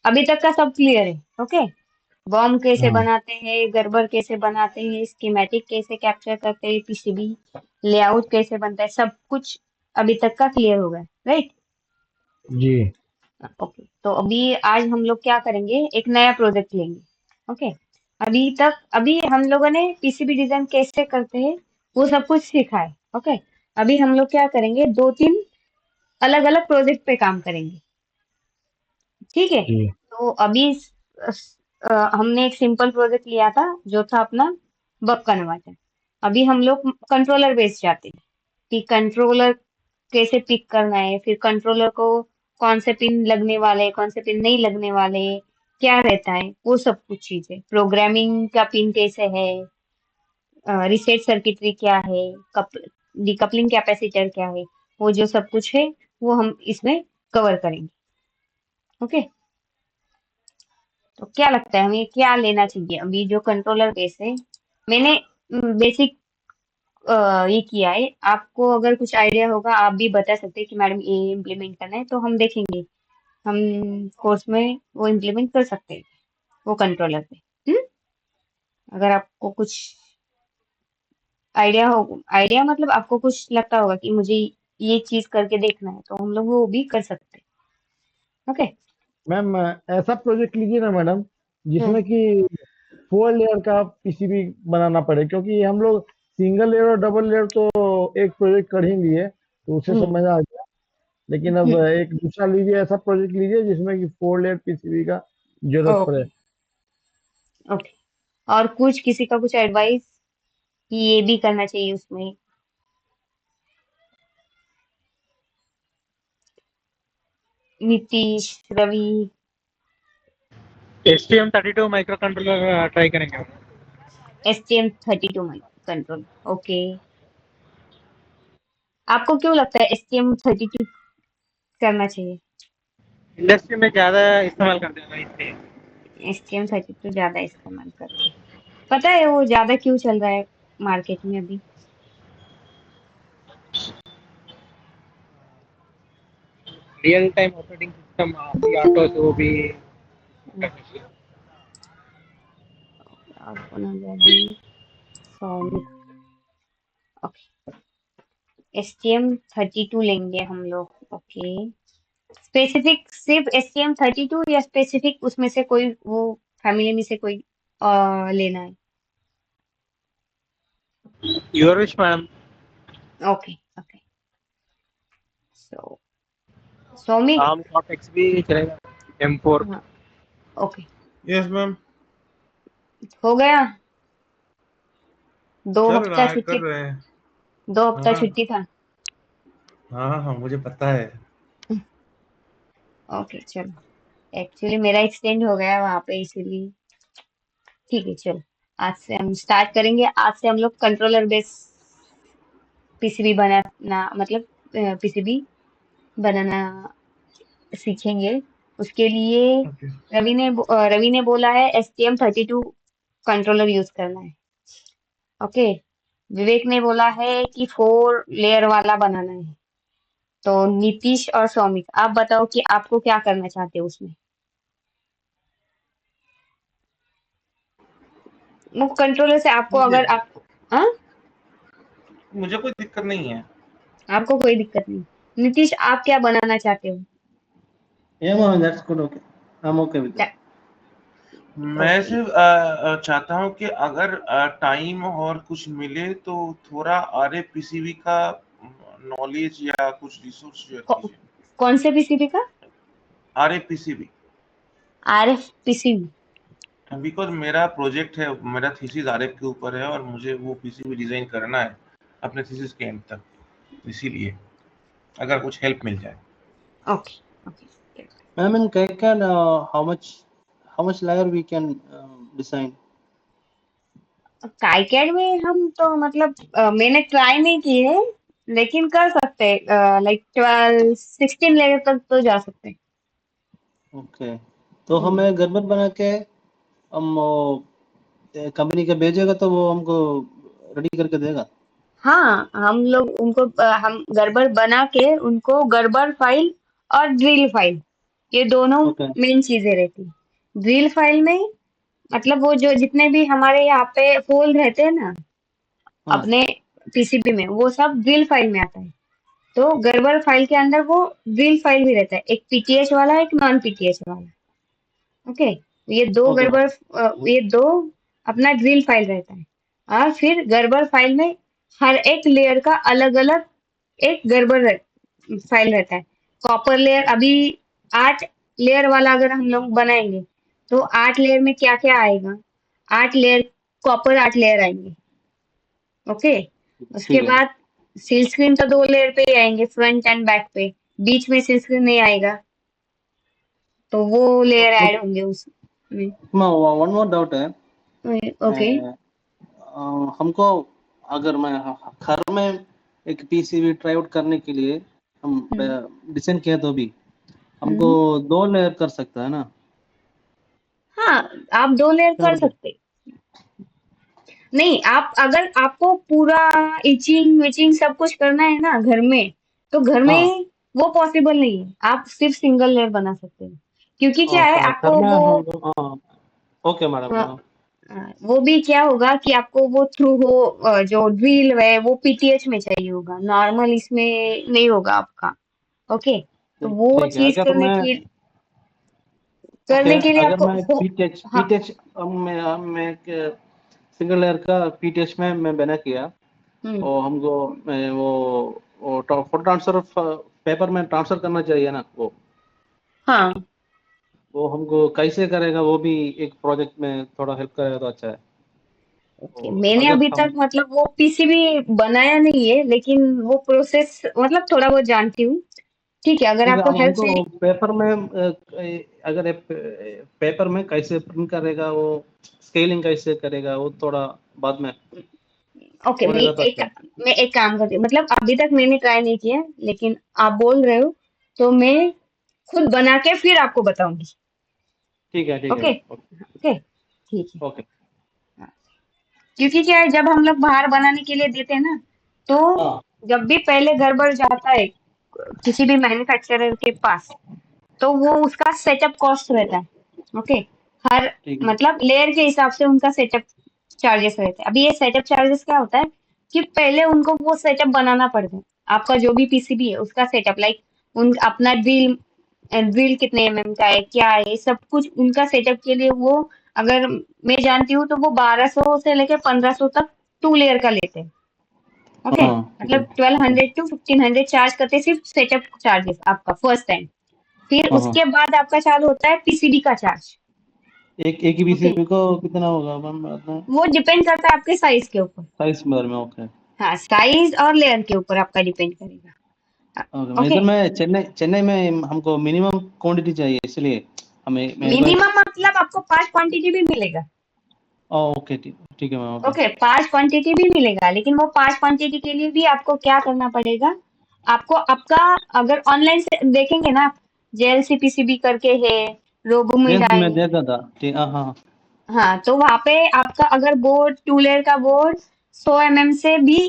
अभी तक का सब क्लियर है? ओके। बॉम्ब कैसे हाँ बनाते हैं, गर्बर कैसे बनाते हैं, स्कीमेटिक कैसे कैप्चर करते हैं, पीसीबी लेआउट कैसे बनता है, सब कुछ अभी तक का क्लियर हो गया, राइट? जी। ओके, तो अभी आज हम लोग क्या करेंगे, एक नया प्रोजेक्ट लेंगे। ओके। अभी हम लोगों ने पीसीबी डिजाइन कैसे करते हैं वो सब कुछ सीखा है। ओके। अभी हम लोग क्या करेंगे, दो तीन अलग अलग प्रोजेक्ट पे काम करेंगे। ठीक है। जी। तो अभी हमने एक सिंपल प्रोजेक्ट लिया था जो था अपना बग कन्वर्टर। अभी हम लोग कंट्रोलर बेस जाते हैं कि कंट्रोलर कैसे पिक करना है, फिर कंट्रोलर को कौन से पिन लगने वाले, कौन से पिन नहीं लगने वाले, क्या रहता है वो सब कुछ चीजें, प्रोग्रामिंग का पिन कैसे है, रिसेट सर्किटरी क्या है, डिकपलिंग कैपेसिटर क्या है, वो जो सब कुछ है वो हम इसमें कवर करेंगे। ओके। तो क्या लगता है हमें क्या लेना चाहिए अभी जो कंट्रोलर बेस है? मैंने बेसिक ये किया है, आपको अगर कुछ आइडिया होगा आप भी बता सकते हैं कि मैडम ये इम्प्लीमेंट करना है, तो हम देखेंगे, हम कोर्स में वो इम्प्लीमेंट कर सकते हैं वो कंट्रोलर पे। हम्म। अगर आपको कुछ आइडिया हो, आइडिया मतलब आपको कुछ लगता होगा कि मुझे ये चीज करके देखना है, तो हम लोग वो भी कर सकते हैं। ओके। मैम ऐसा प्रोजेक्ट लीजिए ना मैडम, हम्म। जिसमें कि 4 लेयर का पीसीबी बनाना पड़े, क्योंकि हम लोग सिंगल लेयर और डबल लेयर तो एक प्रोजेक्ट कर ही लिए, तो उससे हम्म। समझ आ गया। लेकिन अब हम्म। एक दूसरा लीजिए, ऐसा प्रोजेक्ट लीजिए जिसमें कि 4 लेयर पीसीबी का जरूरत ओके। पड़े। ओके। और कुछ किसी का कुछ एडवाइस कि ये भी करना चाहिए उसमें? Nitish, Ravi. STM32 micro controller try करेंगे। STM32 control. ओके। आपको क्यों लगता है STM32 करना चाहिए? इंडस्ट्री में ज़्यादा इस्तेमाल करते हैं ना इसलिए। STM32 ज्यादा इस्तेमाल करते हैं। पता है वो ज्यादा क्यों चल रहा है मार्केट में अभी? Real time operating system auto जो भी हम्म। और कौन हो गया अभी? सॉरी। ओके। STM32 लेंगे हम लोग। ओके। स्पेसिफिक सिर्फ STM32 या स्पेसिफिक उसमें से कोई वो फैमिली में से कोई लेना है? Your wish madam. Okay. Okay. So Soumik. Arm cortex भी चलेगा। M4। हाँ। ओके। Yes ma'am. हो गया। दो चल हफ्ता रहा है, कर छुट्टी, रहे हैं। 2 हफ्ता हाँ छुट्टी था। हाँ हाँ हाँ, मुझे पता है। ओके चलो। एक्चुअली मेरा एक्सटेंड हो गया वहां पे इसीलिए। ठीक है चलो। आज से हम स्टार्ट करेंगे, आज से हम लोग कंट्रोलर बेस पीसीबी बनाना, मतलब पीसीबी बनाना सीखेंगे। उसके लिए ओके। रवि ने बोला है STM32 कंट्रोलर यूज करना है। ओके। विवेक ने बोला है कि 4 लेयर वाला बनाना है। तो नीतीश और सौमिक आप बताओ कि आपको क्या करना चाहते हो उसमें? वो कंट्रोलर से आपको मुझे अगर आप, हाँ, मुझे कोई दिक्कत नहीं है। आपको कोई दिक्कत नहीं। नीतीश आप क्या बनाना चाहते हो? Yeah, mom, that's good. Okay, I'm okay with that. मैं ओके। सिर्फ चाहता हूँ कि अगर टाइम और कुछ मिले तो थोड़ा आर ए पीसीबी का नॉलेज या कुछ रिसोर्स शेयर कीजिए। कौन से पीसीबी का? R A PCB. RF PCB. Because मेरा प्रोजेक्ट है, मेरा थीसिस आरएफ के ऊपर है और मुझे वो पीसीबी डिजाइन करना है अपने थीसिस के एंड तक। इसीलिए अगर कुछ हेल्प मिल जाए। Okay. Okay. Ma'am, in KCAD, how much layer we can design? काइकेड में हम तो मतलब मैंने ट्राई नहीं की है, लेकिन कर सकते हैं, लाइक 12 16 लेयर तक तो जा सकते हैं। Okay, तो हम्म। हमें गड़बड़ बना के हम कंपनी के भेजेगा तो वो हमको रेडी करके देगा। हाँ, हम लोग उनको हम गड़बड़ बना के उनको गड़बड़ फाइल और ड्रिल फाइल ये दोनों ओके मेन चीजें रहती है। ड्रिल फाइल में मतलब वो जो जितने भी हमारे यहाँ पे होल रहते हैं ना हाँ अपने पीसीबी में, वो सब ड्रिल फाइल में आता है। तो गर्बर फाइल के अंदर वो ड्रिल फाइल भी रहता है, एक पीटीएच वाला एक नॉन पीटीएच वाला। ओके, ओके मैडम ये दो अपना ड्रिल फाइल रहता है। और फिर गर्बर फाइल में हर एक लेयर का अलग अलग एक फाइल रहता है। कॉपर लेयर अभी 8 लेयर वाला अगर हम लोग बनाएंगे तो 8 लेयर में क्या क्या आएगा, 8 लेयर कॉपर 8 लेयर आएंगे। ओके, उसके ठीक है बाद सील स्क्रीन तो 2 लेयर पे ही आएंगे, फ्रंट एंड बैक पे। बीच में सील स्क्रीन नहीं आएगा, तो वो लेयर ऐड होंगे उसमें। वन मोर डाउट है ओके। हमको अगर मैं घर में एक पीसीबी ट्राई आउट करने के लिए हम हम्म डिजाइन किया तो भी हमको हम्म। 2 लेयर कर सकता है ना हाँ, आप 2 लेयर कर घर में सकते। नहीं, आप अगर आपको पूरा इचिंग विचिंग सब कुछ करना है ना घर में, तो घर हाँ में वो पॉसिबल नहीं है। आप सिर्फ सिंगल लेयर बना सकते हैं, क्योंकि क्या है घर आपको में वो हमको हाँ ओके मैडम हाँ वो भी क्या होगा कि आपको वो थ्रू हो जो ड्रिल है वो पीटीएच में चाहिए होगा, नॉर्मल इसमें नहीं होगा आपका। ओके, तो वो ठीक है चीज अगर मैं ओके करने के लिए अगर आपको मैं पीटीएच हाँ। पीटीएच मैं एक सिंगल लेयर का पीटीएच में मैं बना किया हम्म। और हमको वो फोटो ट्रांसफर पेपर में ट्रांसफर करना चाहिए ना हाँ, वो हमको कैसे करेगा वो भी एक प्रोजेक्ट में थोड़ा हेल्प करेगा तो अच्छा है ओके। तो मैंने अगर अभी हम तक मतलब वो पीसीबी बनाया नहीं है, लेकिन वो प्रोसेस मतलब थोड़ा बहुत जानती हूँ। ठीक है, अगर ठीक है आपको हम हेल्प हमको चाहिए। पेपर में अगर पेपर में कैसे प्रिंट करेगा वो स्केलिंग कैसे करेगा वो थोड़ा बाद में ओके, होएगा तो अच्छा है मैं एक काम करती हूँ, मतलब अभी तक मैंने ट्राई नहीं किया, लेकिन आप बोल रहे हो तो मैं खुद बना के फिर आपको बताऊंगी। ठीक है ओके। ओके, ठीक है। ओके हाँ, क्योंकि क्या है जब हम लोग बाहर बनाने के लिए देते हैं ना, तो हाँ जब भी पहले गड़बड़ जाता है किसी भी मैन्युफैक्चरर के पास, तो वो उसका सेटअप कॉस्ट रहता है। ओके, हर ठीक है मतलब लेयर के हिसाब से उनका सेटअप चार्जेस रहते हैं। अभी ये सेटअप चार्जेस क्या होता है कि पहले उनको वो सेटअप बनाना पड़ता है। आपका जो भी पीसीबी है उसका सेटअप, लाइक उन अपना ड्रिल ड्रिल कितने एमएम का है, क्या है, ये सब कुछ उनका सेटअप के लिए वो, अगर मैं जानती हूँ तो वो 1200 से लेकर 1500 तक 2 लेयर का लेते हैं। ओके, हाँ ठीक है मतलब 1200 टू 1500 चार्ज करते हैं सिर्फ सेटअप चार्जेस आपका फर्स्ट टाइम। फिर हाँ हाँ उसके बाद आपका चालू होता है पीसीबी का चार्ज। एक ही ओके, पीसीबी को कितना होगा मैम अपना वो डिपेंड करता है आपके साइज के ऊपर। साइज बारे में ओके हाँ, साइज और लेयर के ऊपर आपका डिपेंड करेगा। ओके मैं ओके, इधर में चेन्नई में हमको मिनिमम क्वांटिटी चाहिए इसलिए हमें मेरे को मिनिमम मतलब आपको 5 क्वांटिटी भी मिलेगा। ओके ठीक ठीक है मैम ओके ओके, 5 क्वांटिटी भी मिलेगा, लेकिन वो 5 क्वांटिटी के लिए भी आपको क्या करना पड़ेगा, आपको आपका अगर ऑनलाइन से देखेंगे ना आप, जेएलसी पीसीबी करके है, रोबोमिड जेंस आए में हैं। देखा था ठीक हाँ हाँ हाँ, तो वहां पे आपका अगर बोर्ड 2 लेयर का बोर्ड 100 mm से भी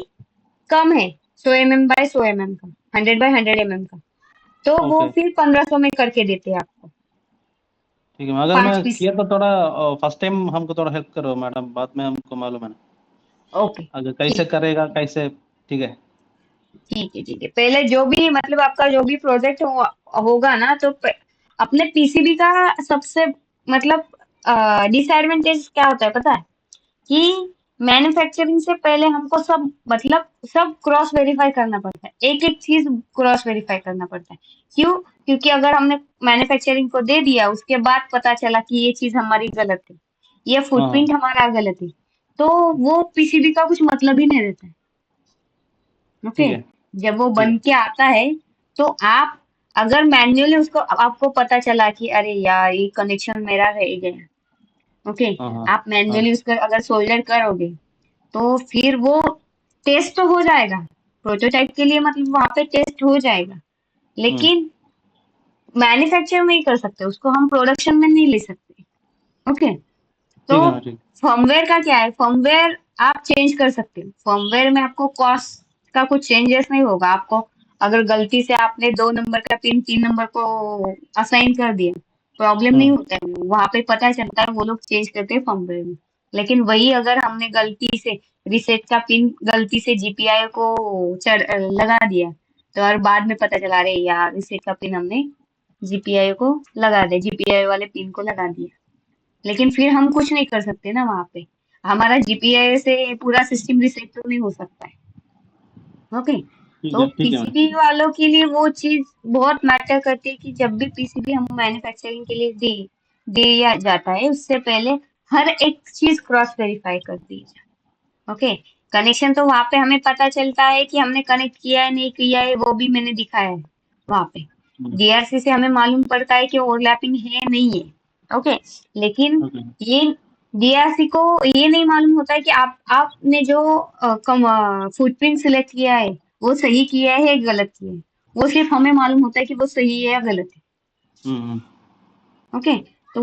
कम है, 100 mm बाय 100 mm का, 100 बाय 100 mm का, तो वो ओके फिर 1500 में करके देते हैं आपको ठीक है अगर मैं 5 पीस। किया तो थोड़ा फर्स्ट टाइम हमको थोड़ा हेल्प करो मैडम बाद में हमको मालूम है ना ओके, अगर कैसे ठीक करेगा कैसे ठीक है ठीक है ठीक है। पहले जो भी मतलब आपका जो भी प्रोजेक्ट होगा ना, तो अपने पीसीबी का सबसे मतलब डिसएडवांटेज क्या होता है पता है, कि मैन्युफैक्चरिंग से पहले हमको सब मतलब सब क्रॉस वेरीफाई करना पड़ता है, एक एक चीज क्रॉस वेरीफाई करना पड़ता है। क्यों? क्योंकि अगर हमने मैन्युफैक्चरिंग को दे दिया, उसके बाद पता चला कि ये चीज हमारी गलत है, ये हाँ हाँ फुटप्रिंट हमारा गलत है, तो वो पीसीबी का कुछ मतलब ही नहीं रहता है। ओके, ठीक है जब वो ठीक बन है के आता है, तो आप अगर मैन्युअली उसको आपको पता चला कि अरे यार ये कनेक्शन मेरा रह गया, ओके, हाँ हाँ आप हाँ मैन्युअली उसका अगर सोल्डर करोगे, तो फिर वो टेस्ट तो हो जाएगा, प्रोटोटाइप के लिए मतलब वहां पे टेस्ट हो जाएगा, लेकिन मैन्युफैक्चर में ही कर सकते, उसको हम प्रोडक्शन में नहीं ले सकते। ओके, तो ठीक है ना ठीक फर्मवेयर का क्या है, फर्मवेयर आप चेंज कर सकते हो, फर्मवेयर में आपको कॉस्ट का कुछ चेंजेस नहीं होगा। आपको अगर गलती से आपने 2 नंबर का पिन 3 नंबर को असाइन कर दिया, प्रॉब्लम नहीं होता है, वहां पे पता चलता है, वो लोग चेंज करते हैं फर्मवेयर में। लेकिन वही अगर हमने गलती से रीसेट का पिन गलती से जीपीआई को लगा दिया, तो और बाद में पता चला, अरे यार रीसेट का पिन हमने जीपीआई को लगा दिया, जीपीआई वाले पिन को लगा दिया। लेकिन फिर हम कुछ नहीं कर सकते ना वहां पे, हमारा जीपीआई से पूरा सिस्टम रीसेट तो नहीं हो सकता है। ओके, तो ठीक है पीसीबी वालों के लिए वो चीज बहुत मैटर करती है कि जब भी पीसीबी हम मैन्युफैक्चरिंग के लिए दिया जाता है, उससे पहले हर एक चीज क्रॉस वेरीफाई कर दी जाए। ओके, कनेक्शन तो वहां पे हमें पता चलता है कि हमने कनेक्ट किया है नहीं किया है, वो भी मैंने दिखाया है वहां पे। डीआरसी से हमें मालूम पड़ता है कि ओवरलैपिंग है नहीं है। ओके, लेकिन ये डीआरसी को ये नहीं मालूम होता है कि आपने जो फुटप्रिंट सिलेक्ट किया है वो सही किया है या गलत किया है। वो सिर्फ हमें मालूम होता है कि वो सही है या गलत है। ओके, तो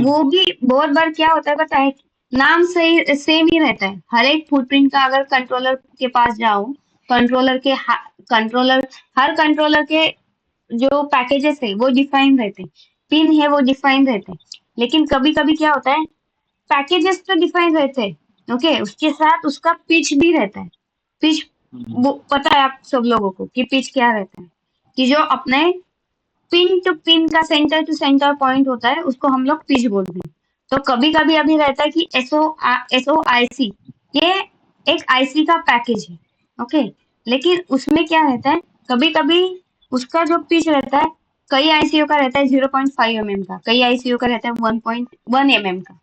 वो भी बहुत बार क्या होता है पता है, नाम सही सेम ही रहता है हर एक फुटप्रिंट का। अगर कंट्रोलर के पास जाओ, हर कंट्रोलर के जो पैकेजेस है वो डिफाइन रहते हैं, पिन है वो डिफाइन रहते हैं। लेकिन कभी कभी क्या होता है, पैकेजेस तो डिफाइन रहते हैं, ओके, उसके साथ उसका पिच भी रहता है। पिच वो पता है आप सब लोगों को कि पिच क्या रहता है, कि जो अपने पिन टू पिन का सेंटर टू सेंटर पॉइंट होता है उसको हम लोग पिच बोलते हैं। तो कभी कभी अभी रहता है कि एसओ आईसी, ये एक आईसी का पैकेज है। ओके, लेकिन उसमें क्या रहता है, कभी कभी उसका जो पिच रहता है, कई आईसीयू का रहता है 0.5 mm का, कई आईसीयू का रहता है 1.1 mm का।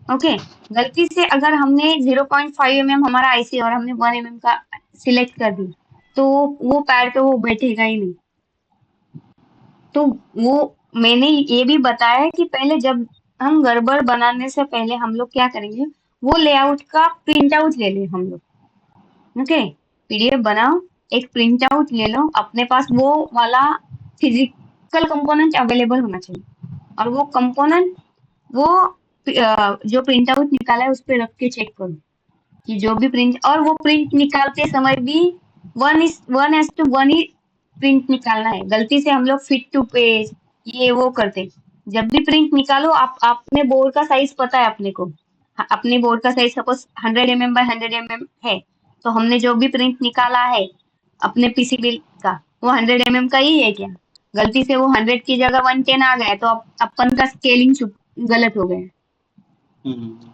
ओके, गलती से अगर हमने 0.5 mm हमारा आईसी और हमने 1 mm का सिलेक्ट कर दी, तो वो पैड पे वो बैठेगा ही नहीं। तो वो मैंने ये भी बताया है कि पहले जब हम गड़बड़ बनाने से पहले हम लोग क्या करेंगे, वो लेआउट का प्रिंट आउट ले लें हम लोग। ओके, पीडीएफ बनाओ, एक प्रिंट आउट ले लो, अपने पास वो वाला फिजिकल कंपोनेंट अवेलेबल होना चाहिए। और वो कंपोनेंट वो जो प्रिंट आउट निकाला है उस पर रख के चेक करो कि जो भी प्रिंट, और वो प्रिंट निकालते समय भी 1:1 ही प्रिंट निकालना है। गलती से हम लोग फिट टू पेज ये वो करते, जब भी प्रिंट निकालो आप अपने बोर्ड का साइज पता है अपने को, अपने बोर्ड का size suppose 100 mm by 100 mm है, तो हमने जो भी प्रिंट निकाला है अपने पीसीबी का वो 100 mm का ही है क्या, गलती से वो 100 की जगह 110 आ गया तो अपन का स्केलिंग गलत हो गया।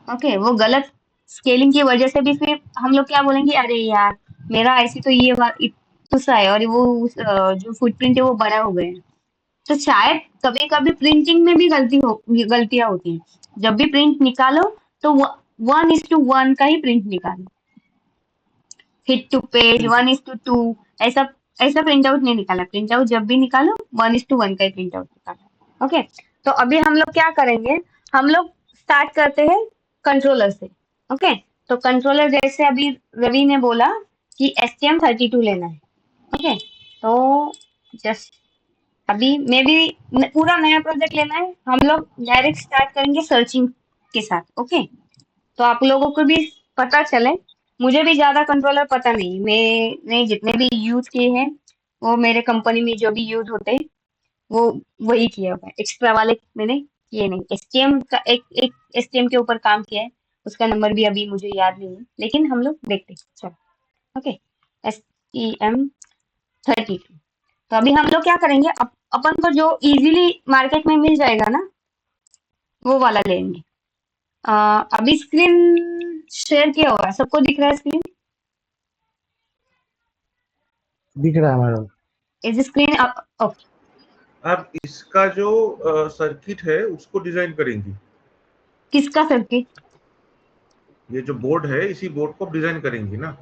ओके, वो गलत स्केलिंग की वजह से भी फिर हम लोग क्या बोलेंगे, अरे यार मेरा आईसी तो ये इतना सा है और वो जो फुटप्रिंट है वो बड़ा हो गया है। तो शायद कभी कभी प्रिंटिंग में भी गलतियां होती हैं। जब भी प्रिंट निकालो तो 1:1 का ही प्रिंट निकालो, फिट टू पेज 1:2 ऐसा ऐसा प्रिंट आउट नहीं निकाला। प्रिंट आउट जब भी निकालो 1:1 का ही प्रिंट आउट निकालो। ओके, तो अभी हम लोग क्या करेंगे, हम लोग स्टार्ट करते हैं कंट्रोलर से। ओके, तो कंट्रोलर जैसे अभी रवि ने बोला कि STM32 लेना है। ओके, तो जस्ट अभी मे भी पूरा नया प्रोजेक्ट लेना है, हम लोग डायरेक्ट स्टार्ट करेंगे सर्चिंग के साथ। ओके, तो आप लोगों को भी पता चले, मुझे भी ज्यादा कंट्रोलर पता नहीं, मैंने जितने भी यूज किए हैं वो मेरे कंपनी में जो भी यूज होते हैं वो वही किया हुआ है, एक्स्ट्रा वाले मैंने किए नहीं। एसटीएम का एक एसटीएम के ऊपर काम किया है, उसका नंबर भी अभी मुझे याद नहीं है, लेकिन हम लोग देखते हैं। चलो ओके, STM32। तो अभी हम लोग क्या करेंगे, अपन को जो इजीली मार्केट में मिल जाएगा ना वो वाला लेंगे। अभी स्क्रीन शेयर किया हुआ है, सबको दिख रहा है स्क्रीन? दिख रहा है मैडम। Is screen okay? आप इसका जो सर्किट है उसको डिजाइन करेंगी? किसका सर्किट? ये जो बोर्ड है इसी बोर्ड को डिजाइन करेंगी ना?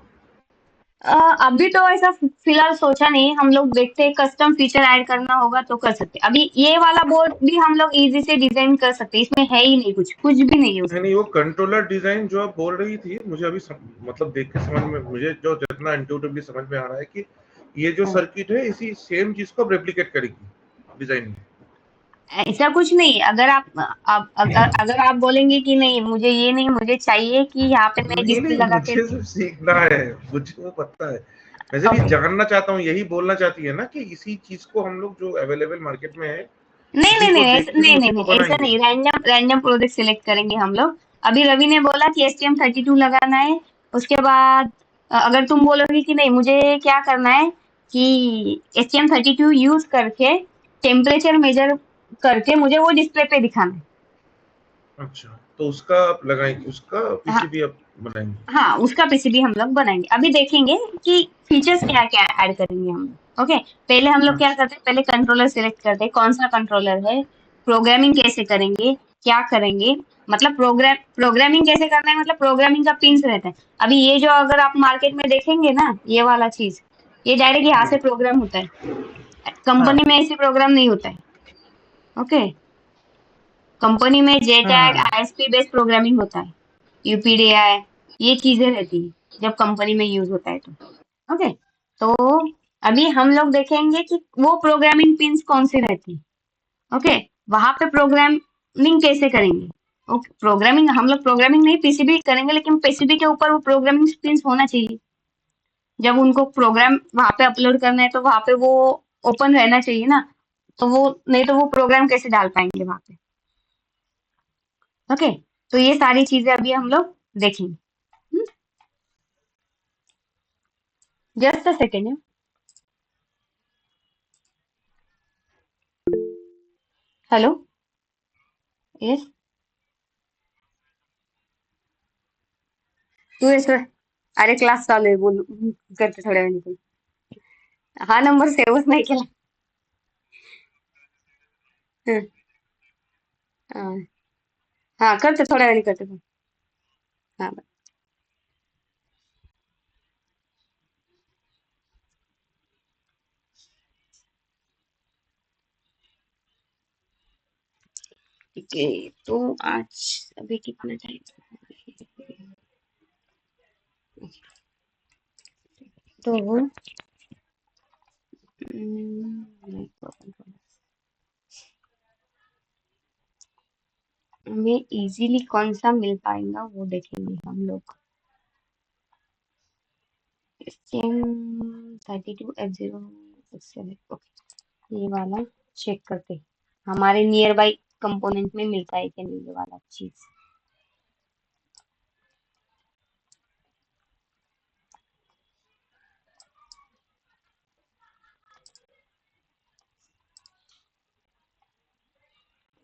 अभी तो ऐसा फिलहाल सोचा नहीं, हम लोग देखते हैं कस्टम फीचर ऐड करना होगा तो कर सकते हैं। अभी ये वाला बोर्ड भी हम लोग इजी से डिजाइन कर सकते हैं, इसमें है ही नहीं कुछ भी नहीं है उसमें। नहीं, वो कंट्रोलर डिजाइन जो आप बोल रही थी, मुझे अभी मतलब देख के समझ में, मुझे जो जितना इंट्यूटिवली समझ में आ रहा है कि ये जो सर्किट है इसी सेम चीज को रेप्लिकेट करेगी डिजाइन में। ऐसा कुछ नहीं, अगर आप बोलेंगे कि नहीं मुझे ये नहीं, मुझे चाहिए कि यहाँ पे मैं डिस्प्ले लगा के मुझे सिर्फ सीखना है, मुझे वो पता है वैसे भी ओके जानना चाहता हूँ, यही बोलना चाहती है ना कि इसी चीज को हम लोग जो अवेलेबल मार्केट में है नहीं उसी नहीं को नहीं देख के नहीं फिर नहीं उसी को नहीं ऐसा बनाएंगे। नहीं, रैंडम रैंडम प्रोजेक्ट सिलेक्ट करेंगे हम लोग। अभी रवि ने बोला कि STM32 लगाना है। उसके बाद अगर तुम बोलोगे कि नहीं मुझे क्या करना है कि STM32 यूज करके टेम्परेचर मेजर करके मुझे वो डिस्प्ले पे दिखाना है। अच्छा, तो उसका आप लगाएंगे, उसका हाँ पीसीबी आप बनाएंगे। हाँ, उसका पीसीबी हम लोग बनाएंगे। अभी देखेंगे कि फीचर्स क्या क्या ऐड करेंगे हम लोग। ओके, पहले हम लोग क्या अच्छा। करते हैं, पहले कंट्रोलर सिलेक्ट करते हैं, कौन सा कंट्रोलर है, प्रोग्रामिंग कैसे करेंगे, क्या करेंगे, मतलब प्रोग्रामिंग कैसे करना है, मतलब प्रोग्रामिंग का पिंस रहता है। अभी ये जो अगर आप मार्केट में देखेंगे ना, ये वाला चीज, ये डायरेक्ट यहाँ से प्रोग्राम होता है। कंपनी हाँ में ऐसे प्रोग्राम नहीं होता है। ओके, कंपनी में JTAG हाँ। ISP बेस्ड प्रोग्रामिंग होता है, UPDI, ये चीजें रहती है जब कंपनी में यूज होता है तो। ओके, तो अभी हम लोग देखेंगे कि वो प्रोग्रामिंग पिंस कौन सी रहती है। ओके, वहां पे प्रोग्रामिंग कैसे करेंगे। ओके, प्रोग्रामिंग हम लोग प्रोग्रामिंग नहीं पीसीबी करेंगे, लेकिन पीसीबी के ऊपर वो प्रोग्रामिंग पिंस होना चाहिए। जब उनको प्रोग्राम वहां पे अपलोड करना है तो वहां पे वो ओपन रहना चाहिए ना, तो वो नहीं तो वो प्रोग्राम कैसे डाल पाएंगे वहां पे। ओके, तो ये सारी चीजें अभी हम लोग देखेंगे। Just a second. Hello, yes, तू ऐसे, अरे क्लास चालू आहे बोल, करते थोड्या वेळाने बोल. हा नंबर सेव्हच नाही केला. हं, हा हा, करते थोड्या वेळाने करते फोन. हा बाय. ठीक है, तो आज अभी कितना टाइम, तो हमें इजीली कौन सा मिल पाएगा वो देखेंगे हम लोग। STM32F067, ओके, ये वाला चेक करते हैं। हमारे नियर बाई कंपोनेंट में मिलता है कि नहीं ये वाला चीज।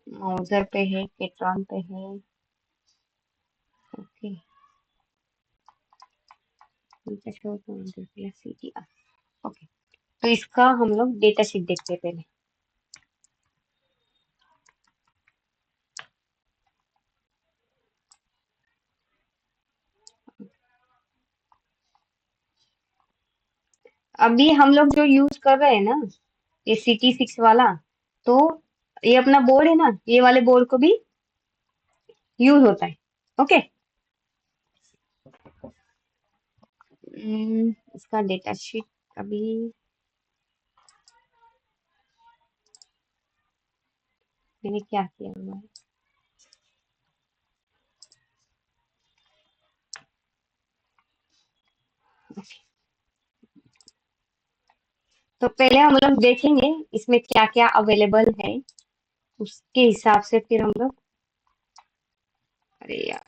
माउजर पे है, केट्रॉन पे है। ओके, ओके, तो इसका हम लोग डेटा शीट देखते हैं पहले। अभी हम लोग जो यूज कर रहे हैं ना, ये CT6 वाला, तो ये अपना बोर्ड है ना, ये वाले बोर्ड को भी यूज होता है। ओके, इसका डेटा शीट अभी मैंने क्या किया हुआ है। Okay, तो पहले हम लोग देखेंगे इसमें क्या क्या अवेलेबल है, उसके हिसाब से फिर हम लोग, अरे यार,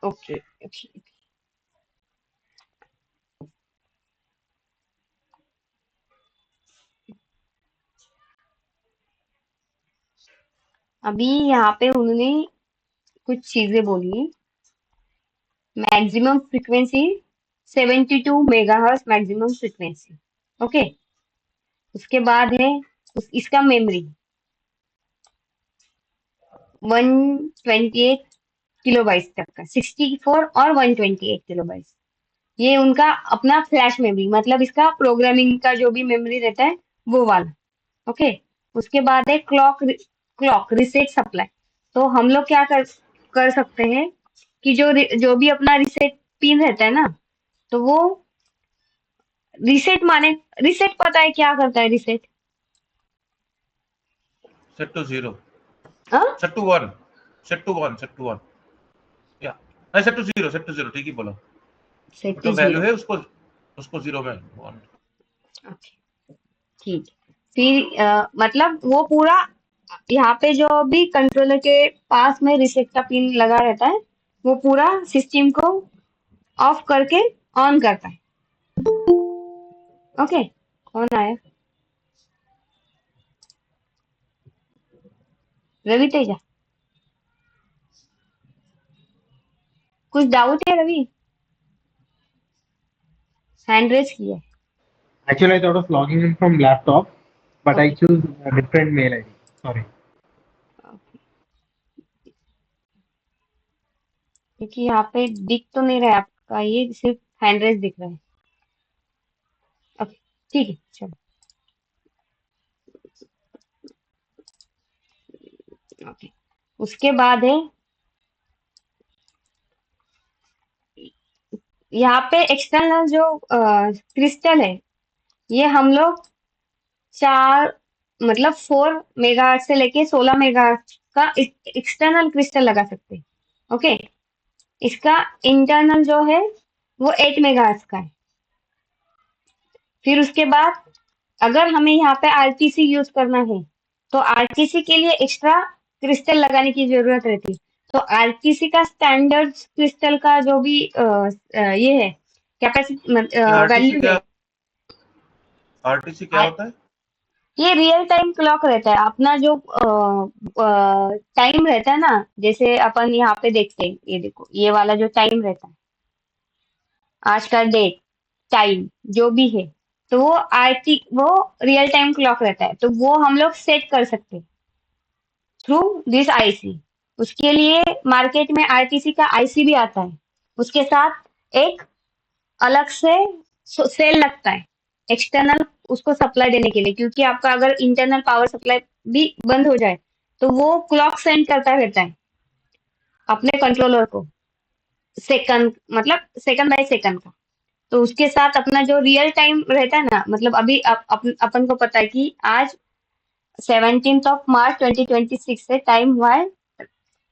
ओके ओके, अभी यहाँ पे उन्होंने कुछ चीजें बोली। Maximum frequency 72 megahertz maximum frequency. Okay, उसके बाद है इसका मेमोरी 128 किलोबाइट तक का, 64 और 128 किलोबाइट, ये उनका अपना फ्लैश मेमोरी, मतलब इसका प्रोग्रामिंग का जो भी मेमोरी रहता है वो वाला। ओके, उसके बाद है क्लॉक रिसेट सप्लाई। तो हम लोग क्या कर कर सकते हैं कि जो जो भी अपना रिसेट पिन रहता है ना, तो वो रिसेट पता है क्या करता है रिसेट? सेट टू 0, हाँ set to 1, set to 1, set to 1, या नहीं सेट टू 0, सेट टू 0 ठीक ही बोला। सेट टू जो वैल्यू 0। है उसको 0 में 1। ओके ठीक है। फिर मतलब वो पूरा यहाँ पे जो भी कंट्रोलर के पास में रिसेट का पिन लगा रहता है, वो पूरा सिस्टम को ऑफ करके ऑन करता है। ओके, कौन आया? रवि तेजा, कुछ डाउट है रवि? हैंड रेज किया है। Actually, I thought of logging in from laptop, but I okay choose a different mail ID. Sorry. Okay, क्योंकि यहाँ पे दिख तो नहीं रहा है आपका, ये सिर्फ हैंड रेज दिख रहा है। ओके ठीक है चलो। ओके, उसके बाद है यहाँ पे एक्सटर्नल जो क्रिस्टल है, ये हम लोग 4 मतलब 4 मेगाहर्ट्ज से लेके 16 मेगाहर्ट्ज का एक्सटर्नल क्रिस्टल लगा सकते हैं। ओके, इसका इंटरनल जो है वो 8 मेगाहर्ट्ज का है। फिर उसके बाद अगर हमें यहाँ पे आरटीसी यूज करना है, तो आरटीसी के लिए एक्स्ट्रा क्रिस्टल लगाने की जरूरत रहती है। तो आरटीसी का स्टैंडर्ड क्रिस्टल का जो भी ये है कैपेसिटी आरटीसी वैल्यू क्या है, आरटीसी क्या होता है? ये रियल टाइम क्लॉक रहता है। अपना जो टाइम रहता है ना, जैसे अपन यहाँ पे देखते हैं, ये देखो ये वाला जो टाइम रहता है, आज का डेट टाइम जो भी है, तो वो रियल टाइम क्लॉक रहता है। तो वो हम लोग सेट कर सकते हैं थ्रू दिस आईसी। उसके लिए मार्केट में आरटीसी का आईसी भी आता है, उसके साथ एक अलग से सेल लगता है एक्सटर्नल उसको सप्लाई देने के लिए, क्योंकि आपका अगर इंटरनल पावर सप्लाई भी बंद हो जाए, तो वो क्लॉक सेंड करता रहता है अपने कंट्रोलर को, सेकंड मतलब सेकंड बाय सेकंड का। तो उसके साथ अपना जो रियल टाइम रहता है ना, मतलब अभी अपन को पता है कि आज 17 मार्च 2026 है, टाइम हुआ है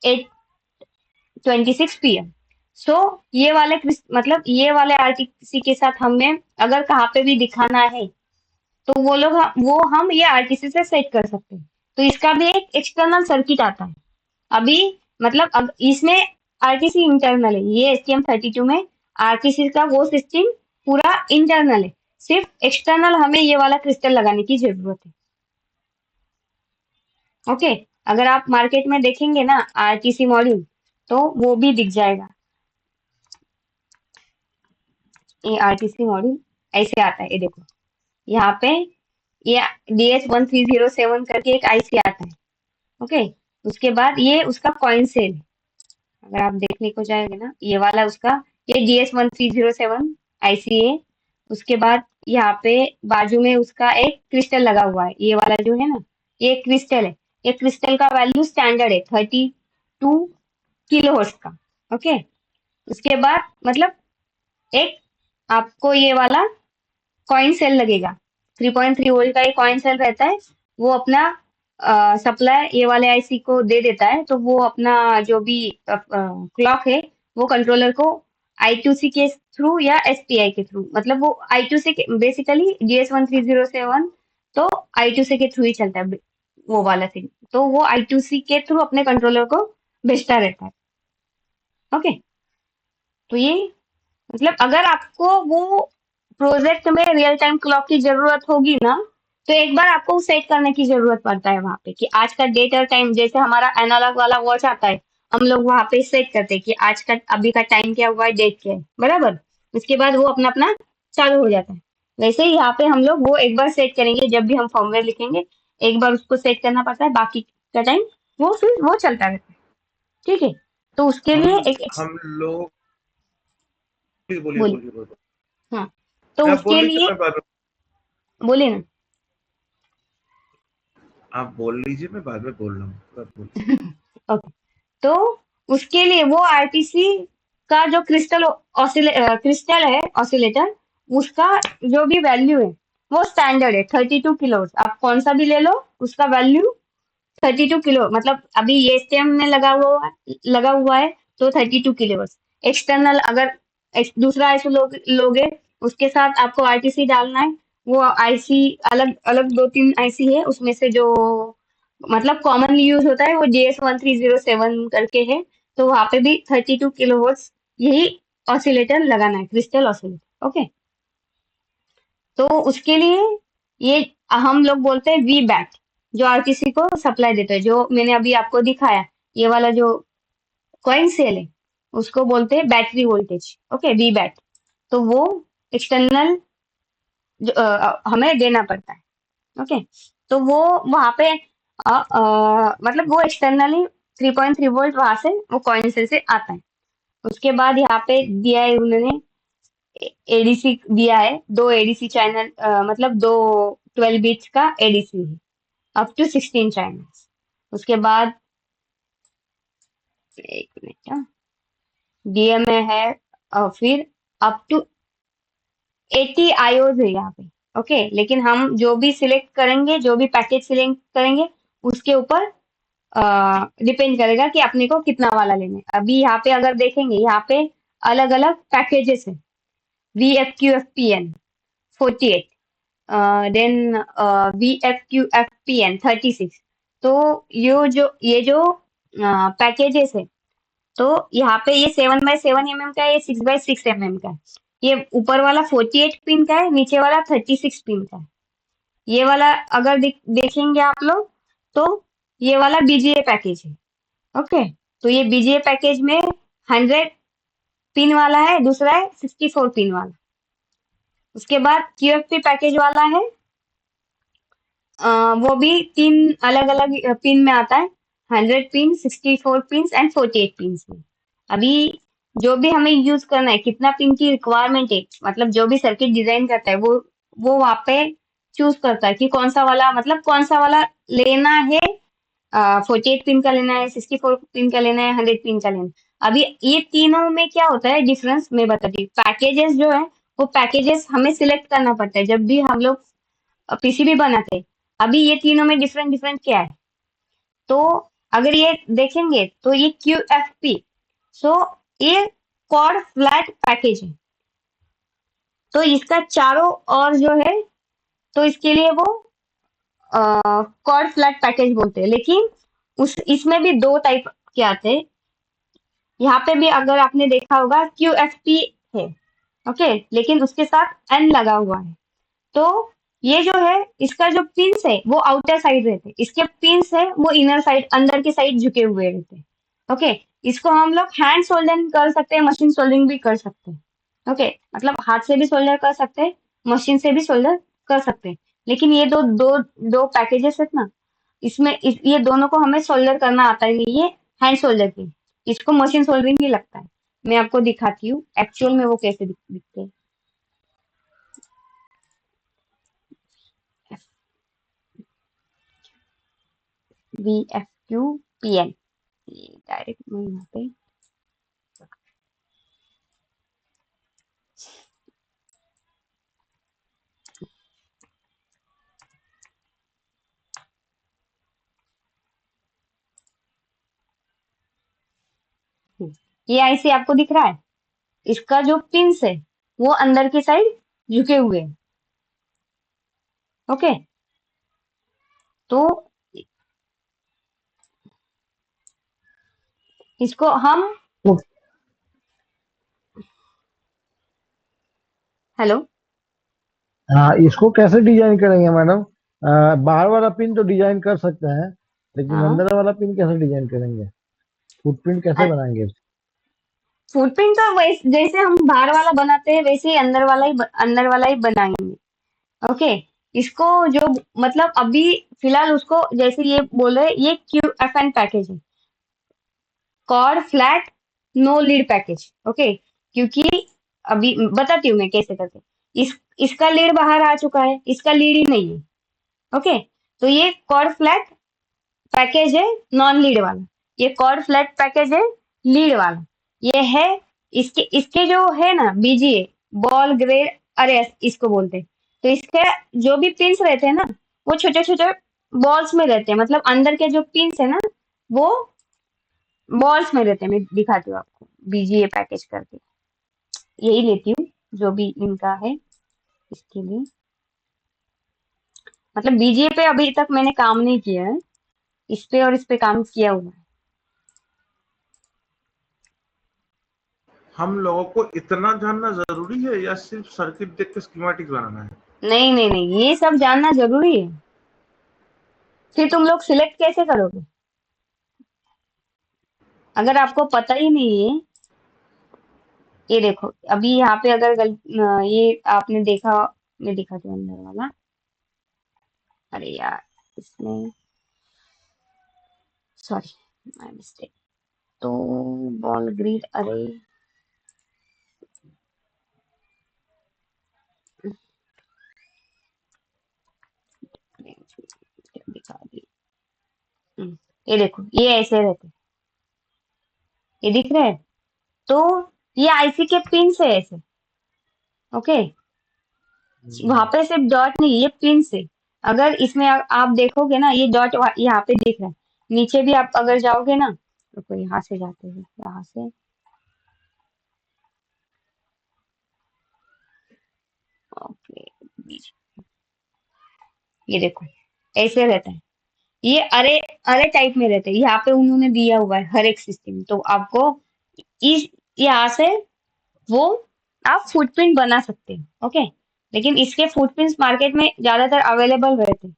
8:26 PM। सो ये वाले मतलब ये वाले आरटीसी के साथ हमें अगर कहाँ पे भी दिखाना है, तो वो हम ये आरटीसी से सेट कर सकते हैं। तो इसका भी एक एक्सटर्नल सर्किट आता है अभी, मतलब अब इसमें आरटीसी इंटरनल है, ये STM32 में आरटीसी का वो सिस्टम पूरा इंटरनल है, सिर्फ एक्सटर्नल हमें ये वाला क्रिस्टल लगाने की जरूरत है। ओके, अगर आप मार्केट में देखेंगे ना आरटीसी मॉड्यूल, तो वो भी दिख जाएगा। ये आरटीसी मॉड्यूल ऐसे आता है, ये देखो यहाँ पे ये DS1307 करके एक आईसी आता है। ओके, उसके बाद ये उसका कॉइन सेल, अगर आप देखने को जाएंगे ना, ये वाला उसका ये DS1307 आईसी है। उसके बाद यहाँ पे बाजू में उसका एक क्रिस्टल लगा हुआ है, ये वाला जो है ना, ये क्रिस्टल है। ये क्रिस्टल का वैल्यू स्टैंडर्ड है 32 किलोहर्ट्ज का। ओके, उसके बाद मतलब एक आपको ये वाला कॉइन सेल लगेगा, 3.3 वोल्ट का ये कॉइन सेल रहता है। वो अपना सप्लाई ये वाले आईसी को दे देता है, तो वो अपना जो भी क्लॉक है वो कंट्रोलर को I2C के थ्रू या SPI के थ्रू, मतलब वो I2C के बेसिकली DS1307 तो I2C के थ्रू ही चलता है वो वाला थिंग, तो वो I2C के थ्रू अपने कंट्रोलर को भेजता रहता है। ओके, तो ये मतलब अगर आपको वो प्रोजेक्ट में रियल टाइम क्लॉक की जरूरत होगी ना, तो एक बार आपको सेट करने की जरूरत पड़ता है वहां पे कि आज का डेट और टाइम, जैसे हमारा एनालॉग वाला वॉच आता है, हम लोग वहां पे सेट करते हैं कि आज का अभी का टाइम क्या हुआ है, डेट क्या है, बराबर। उसके बाद वो अपना अपना चालू हो जाता है। वैसे ही यहाँ पे हम लोग वो एक बार सेट करेंगे, जब भी हम फॉर्मवेयर लिखेंगे एक बार उसको सेट करना पड़ता है, बाकी का टाइम वो फिर वो चलता रहता है। ठीक है, तो उसके लिए हम लोग बोलिए बोलिए। बोलिए बोलिए। हाँ, तो आप बोल उसके लीजिए, लिए मैं बाद में बोलिए ना। आप बोल लीजिए, मैं बाद में बोल रहा हूँ, आप बोलिए। ओके, तो उसके लिए वो आरटीसी का जो क्रिस्टल है ऑसिलेटर, उसका जो भी वैल्यू है वो स्टैंडर्ड है 32 किलो। आप कौन सा भी ले लो, उसका वैल्यू 32 किलो, मतलब अभी ये स्टेम में लगा हुआ है तो 32 किलो। एक्सटर्नल अगर दूसरा आईसी लोगे, उसके साथ आपको आरटीसी डालना है। वो आईसी अलग अलग 2-3 आईसी है, उसमें से जो मतलब कॉमनली यूज होता है वो JS1307 करके है। तो वहां पे भी 32 किलो वोल्ट यही ऑसिलेटर लगाना है, क्रिस्टल ऑसिलेटर। ओके, तो उसके लिए ये हम लोग बोलते हैं वी बैट, जो आरटीसी को सप्लाई देता है, जो मैंने अभी आपको दिखाया, ये वाला जो कॉइन सेल है उसको बोलते हैं battery voltage. Okay, we bat. तो वो एक्सटर्नल हमें देना पड़ता है। ओके, तो वो वहां पे मतलब वो एक्सटर्नली 3.3 वोल्ट वहां से वो कॉइन सेल से आता है। उसके बाद यहाँ पे दिया है उन्होंने एडीसी दिया है, 2 एडीसी चैनल, मतलब 2 12 बिट्स का एडीसी है, अप टू 16 चैनल्स। उसके बाद एक मिनट, डीएमए है, और फिर अप टू 80 आईओज है यहाँ पे। ओके, लेकिन हम जो भी सिलेक्ट करेंगे, जो भी पैकेज सिलेक्ट करेंगे, उसके ऊपर डिपेंड करेगा कि अपने को कितना वाला लेना है। अभी यहाँ पे अगर देखेंगे, यहाँ पे अलग अलग पैकेजेस है, VFQFPN 48, देन VFQFPN 36। तो ये जो पैकेजेस है, तो यहाँ पे ये 7x7 mm का है, ये 6x6 mm का है। ये ऊपर वाला 48 पिन का है, नीचे वाला 36 पिन का है। ये वाला अगर देखेंगे आप लोग, तो ये वाला बीजीए पैकेज है। ओके, तो ये बीजीए पैकेज में 100 पिन वाला है, दूसरा है 64 पिन वाला। उसके बाद QFP पैकेज वाला है, वो भी 3 अलग अलग पिन में आता है, 100 पिन, 64 पिन एंड 48 पिन में। अभी जो भी हमें यूज करना है, कितना पिन की रिक्वायरमेंट है, मतलब जो भी सर्किट डिजाइन करता है, वो वहाँ पे चूज करता है कि कौन सा वाला, मतलब कौन सा वाला लेना है। 48 पिन का लेना है, 64 पिन का लेना है, 100 पिन का लेना है। अभी ये तीनों में क्या होता है डिफरेंस, मैं बताती हूँ। पैकेजेस जो है, वो पैकेजेस हमें सिलेक्ट करना पड़ता है जब भी हम लोग पीसीबी बनाते हैं। अभी ये तीनों में डिफरेंट डिफरेंट क्या है, तो अगर ये देखेंगे तो ये QFP, सो ये कॉर्ड फ्लैट पैकेज है। तो इसका चारों और जो है, तो इसके लिए वो कॉर्ड फ्लैट पैकेज बोलते हैं। लेकिन इसमें भी 2 टाइप के आते हैं। यहाँ पे भी अगर आपने देखा होगा QFP है, ओके, लेकिन उसके साथ N लगा हुआ है। तो ये जो है, इसका जो पिंस है वो आउटर साइड रहते हैं, इसके पिंस है वो इनर साइड, अंदर की साइड झुके हुए रहते हैं। ओके, इसको हम लोग हैंड सोल्डरिंग कर सकते हैं, मशीन सोल्डरिंग भी कर सकते हैं। ओके, मतलब हाथ से भी सोल्डर कर सकते हैं, मशीन से भी सोल्डर कर सकते हैं। लेकिन ये दो पैकेजेस है ना, ये दोनों को हमें सोल्डर करना आता है नहीं, ये हैंड सोल्डर की, इसको मशीन सोल्डरिंग ही लगता है। मैं आपको दिखाती हूँ एक्चुअल में वो कैसे दिखते हैं। VFQPN, डायरेक्ट मैं यहाँ पे ये आईसी आपको दिख रहा है, इसका जो पिंस है वो अंदर की साइड झुके हुए हैं। ओके, तो इसको हम, तो हेलो, हाँ, इसको कैसे डिजाइन करेंगे मैडम? बाहर वाला पिन तो डिजाइन कर सकते हैं, लेकिन हाँ, अंदर वाला पिन कैसे डिजाइन करेंगे? फुटप्रिंट कैसे बनाएंगे? फुटप्रिंट तो वैसे जैसे हम बाहर वाला बनाते हैं वैसे ही अंदर वाला ही बनाएंगे। ओके, इसको जो मतलब अभी फिलहाल उसको जैसे ये बोले, ये QFN पैकेज है, quad flat no lead package. Okay, क्योंकि अभी बताती हूँ मैं कैसे करके, इसका लीड बाहर आ चुका है, इसका लीड ही नहीं है। ओके, तो ये कॉर्ड फ्लैट पैकेज है नॉन लीड वाला, ये कॉर्ड फ्लैट पैकेज है लीड वाला, ये है इसके इसके जो है ना बीजीए बॉल ग्रेड अरे इसको बोलते हैं। तो इसके जो भी पिंस रहते हैं ना वो छोटे छोटे बॉल्स में रहते हैं, मतलब अंदर के जो पिंस है ना वो बॉल्स में रहते हैं। मैं दिखाती हूँ आपको बीजीए पैकेज करके, यही लेती हूँ जो भी इनका है इसके लिए। मतलब बीजीए पे अभी तक मैंने काम नहीं किया है, इस पे और इस पे काम किया हुआ है। हम लोगों को इतना जानना जरूरी है या सिर्फ सर्किट देख के स्कीमेटिक बनाना है? नहीं नहीं नहीं, ये सब जानना जरूरी है, फिर तुम लोग सिलेक्ट कैसे करोगे अगर आपको पता ही नहीं है। ये देखो अभी यहाँ पे अगर ये आपने देखा, मैं दिखाती हूँ अंदर वाला। अरे यार इसमें सॉरी माय मिस्टेक। तो बॉल ग्रिड अरे दिखा दी। ये देखो ये ऐसे रहते, ये दिख रहा है। तो ये आईसी के पिन है ऐसे, ओके। वहां पे सिर्फ डॉट नहीं, ये पिन से अगर इसमें आप देखोगे ना ये डॉट यहाँ पे दिख रहा है। नीचे भी आप अगर जाओगे ना तो यहाँ से जाते हैं, यहाँ से ओके। ये देखो ऐसे रहता है, ये अरे अरे टाइप में रहते हैं। यहाँ पे उन्होंने दिया हुआ है हर एक सिस्टम, तो आपको इस यहाँ से वो आप फुटप्रिंट बना सकते हैं, ओके। लेकिन इसके फुटप्रिंट्स मार्केट में ज्यादातर अवेलेबल रहते हैं,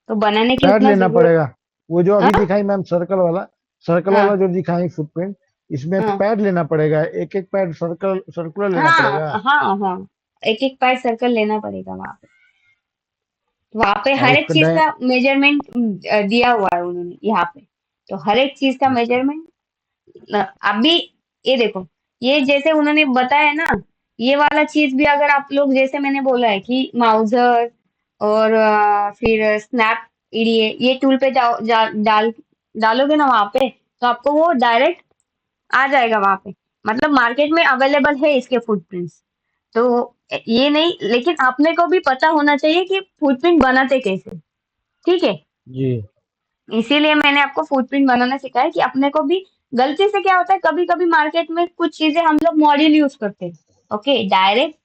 तो बनाने की पैड उतना लेना जरूरत। पड़ेगा। वो जो अभी हाँ दिखाई मैम सर्कल वाला हाँ जो दिखाई फुटप्रिंट, इसमें हाँ पैड लेना पड़ेगा, एक एक पैड सर्कुलर लेना पड़ेगा। हाँ हाँ हाँ, एक एक पैड सर्कल लेना पड़ेगा वहां पे। वहां पे और हर एक उसका चीज का मेजरमेंट दिया हुआ है उन्होंने यहाँ पे, तो हर एक चीज का मेजरमेंट अभी ये देखो। ये जैसे उन्होंने बताया ना, ये वाला चीज भी अगर आप लोग जैसे मैंने बोला है कि माउजर और फिर स्नैप ईडीए ये टूल पे डालोगे ना वहां पे, तो आपको वो डायरेक्ट आ जाएगा वहां पे। मतलब मार्केट में अवेलेबल है इसके फुटप्रिंट्स। तो ये नहीं, लेकिन आपने को भी पता होना चाहिए कि फुटप्रिंट बनाते कैसे, ठीक है। जी इसीलिए मैंने आपको फुटप्रिंट बनाना सिखाया कि अपने को भी गलती से क्या होता है, कभी कभी मार्केट में कुछ चीजें हम लोग मॉड्यूल यूज करते हैं, ओके। डायरेक्ट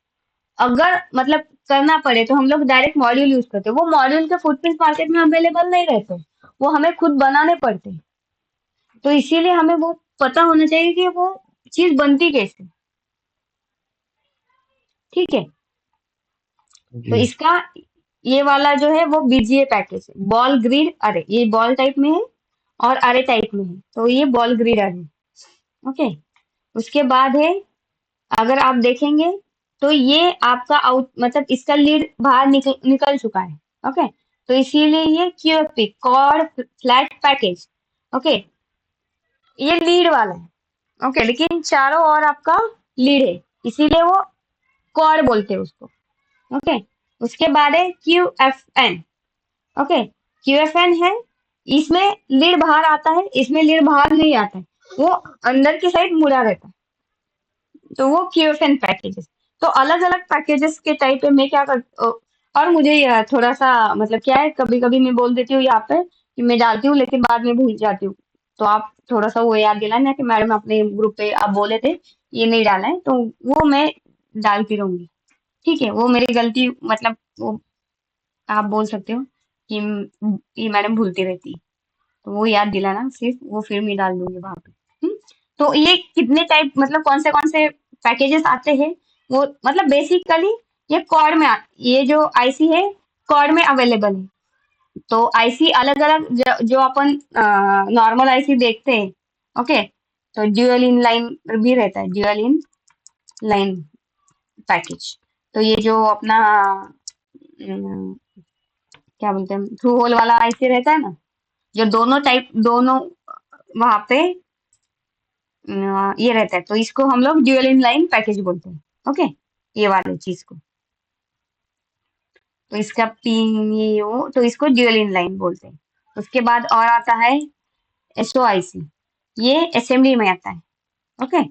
अगर मतलब करना पड़े तो हम लोग डायरेक्ट मॉड्यूल यूज करते हैं, वो मॉड्यूल के फुटप्रिंट मार्केट में अवेलेबल नहीं रहते, वो हमें खुद बनाने पड़ते हैं। तो इसीलिए हमें वो पता होना चाहिए कि वो चीज बनती कैसे, ठीक है। तो जी इसका ये वाला जो है वो बीजीए पैकेज है, बॉल ग्रिड अरे ये बॉल टाइप में है और अरे टाइप में है, तो ये बॉल ग्रिड अरे, ओके। उसके बाद है, अगर आप देखेंगे तो ये आपका आउट मतलब इसका लीड बाहर निकल चुका है, ओके। तो इसीलिए ये क्यूएफपी कॉर्ड फ्लैट पैकेज, ओके, ये लीड वाला है, ओके। लेकिन चारों ओर आपका लीड है, इसीलिए वो कॉर्ड बोलते हैं उसको, ओके। उसके बाद है क्यूएफएन, ओके। क्यूएफएन है, इसमें लीड बाहर आता है, इसमें लीड बाहर नहीं आता है, वो अंदर की साइड मुड़ा रहता है, तो वो क्यूएफएन पैकेजेस। तो अलग अलग पैकेजेस के टाइप पे मैं क्या कर और मुझे थोड़ा सा मतलब क्या है, कभी कभी मैं बोल देती हूँ यहाँ पे कि मैं डालती हूँ लेकिन बाद में भूल जाती हूँ। तो आप थोड़ा सा वो याद दिलाना कि मैडम अपने ग्रुप पे आप बोले थे ये नहीं डाला है, तो वो मैं डालती रहूंगी, ठीक है। वो मेरी गलती मतलब वो आप बोल सकते हो कि ये मैडम भूलती रहती है, तो वो याद दिलाना सिर्फ, वो फिर मैं डाल दूंगी वहां पे। तो ये कितने टाइप मतलब कौन से पैकेजेस आते हैं वो मतलब बेसिकली ये कॉर्ड में ये जो आईसी है कॉर्ड में अवेलेबल है। तो आईसी अलग अलग जो अपन नॉर्मल आईसी देखते हैं, ओके। तो ड्यूअल इन लाइन भी रहता है, ड्यूअल इन लाइन पैकेज। तो ये जो अपना क्या बोलते हैं थ्रू होल वाला आईसी रहता है ना, जो दोनों वहां पे ये रहता है, तो इसको हम लोग ड्यूअल इन लाइन पैकेज बोलते हैं, ओके। ये वाले चीज को, तो इसका पिन ये वो तो इसको ड्यूअल इन लाइन बोलते हैं। उसके बाद और आता है एसओआईसी, ये असेंबली में आता है, ओके।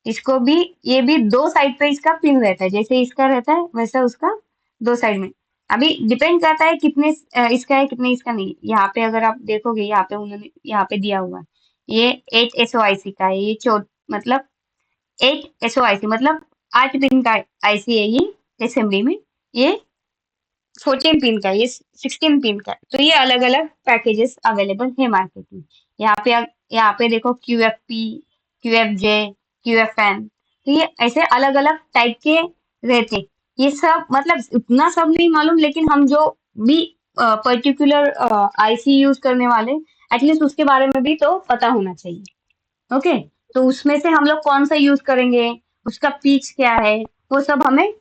इसको भी, ये भी दो साइड पे इसका पिन रहता है, जैसे इसका रहता है वैसा उसका दो साइड में। अभी डिपेंड करता है कितने इसका है कितने इसका नहीं। यहाँ पे अगर आप देखोगे, यहाँ पे उन्होंने यहाँ पे दिया हुआ है, ये 8 SOIC का है, ये मतलब 8 SOIC मतलब 8 पिन का आईसी है ये असेंबली में। ये 14 पिन का, ये 16 पिन का। तो ये अलग अलग पैकेजेस अवेलेबल है मार्केट में। यहाँ पे यहाँ पे देखो QFP, QFJ, QFN, तो ये ऐसे अलग अलग टाइप के रहते हैं। ये सब मतलब उतना सब नहीं मालूम, लेकिन हम जो भी पर्टिकुलर आईसी यूज करने वाले, एटलीस्ट उसके बारे में भी तो पता होना चाहिए। ओके, तो उसमें से हम लोग कौन सा यूज करेंगे, उसका पिच क्या है, वो सब हमें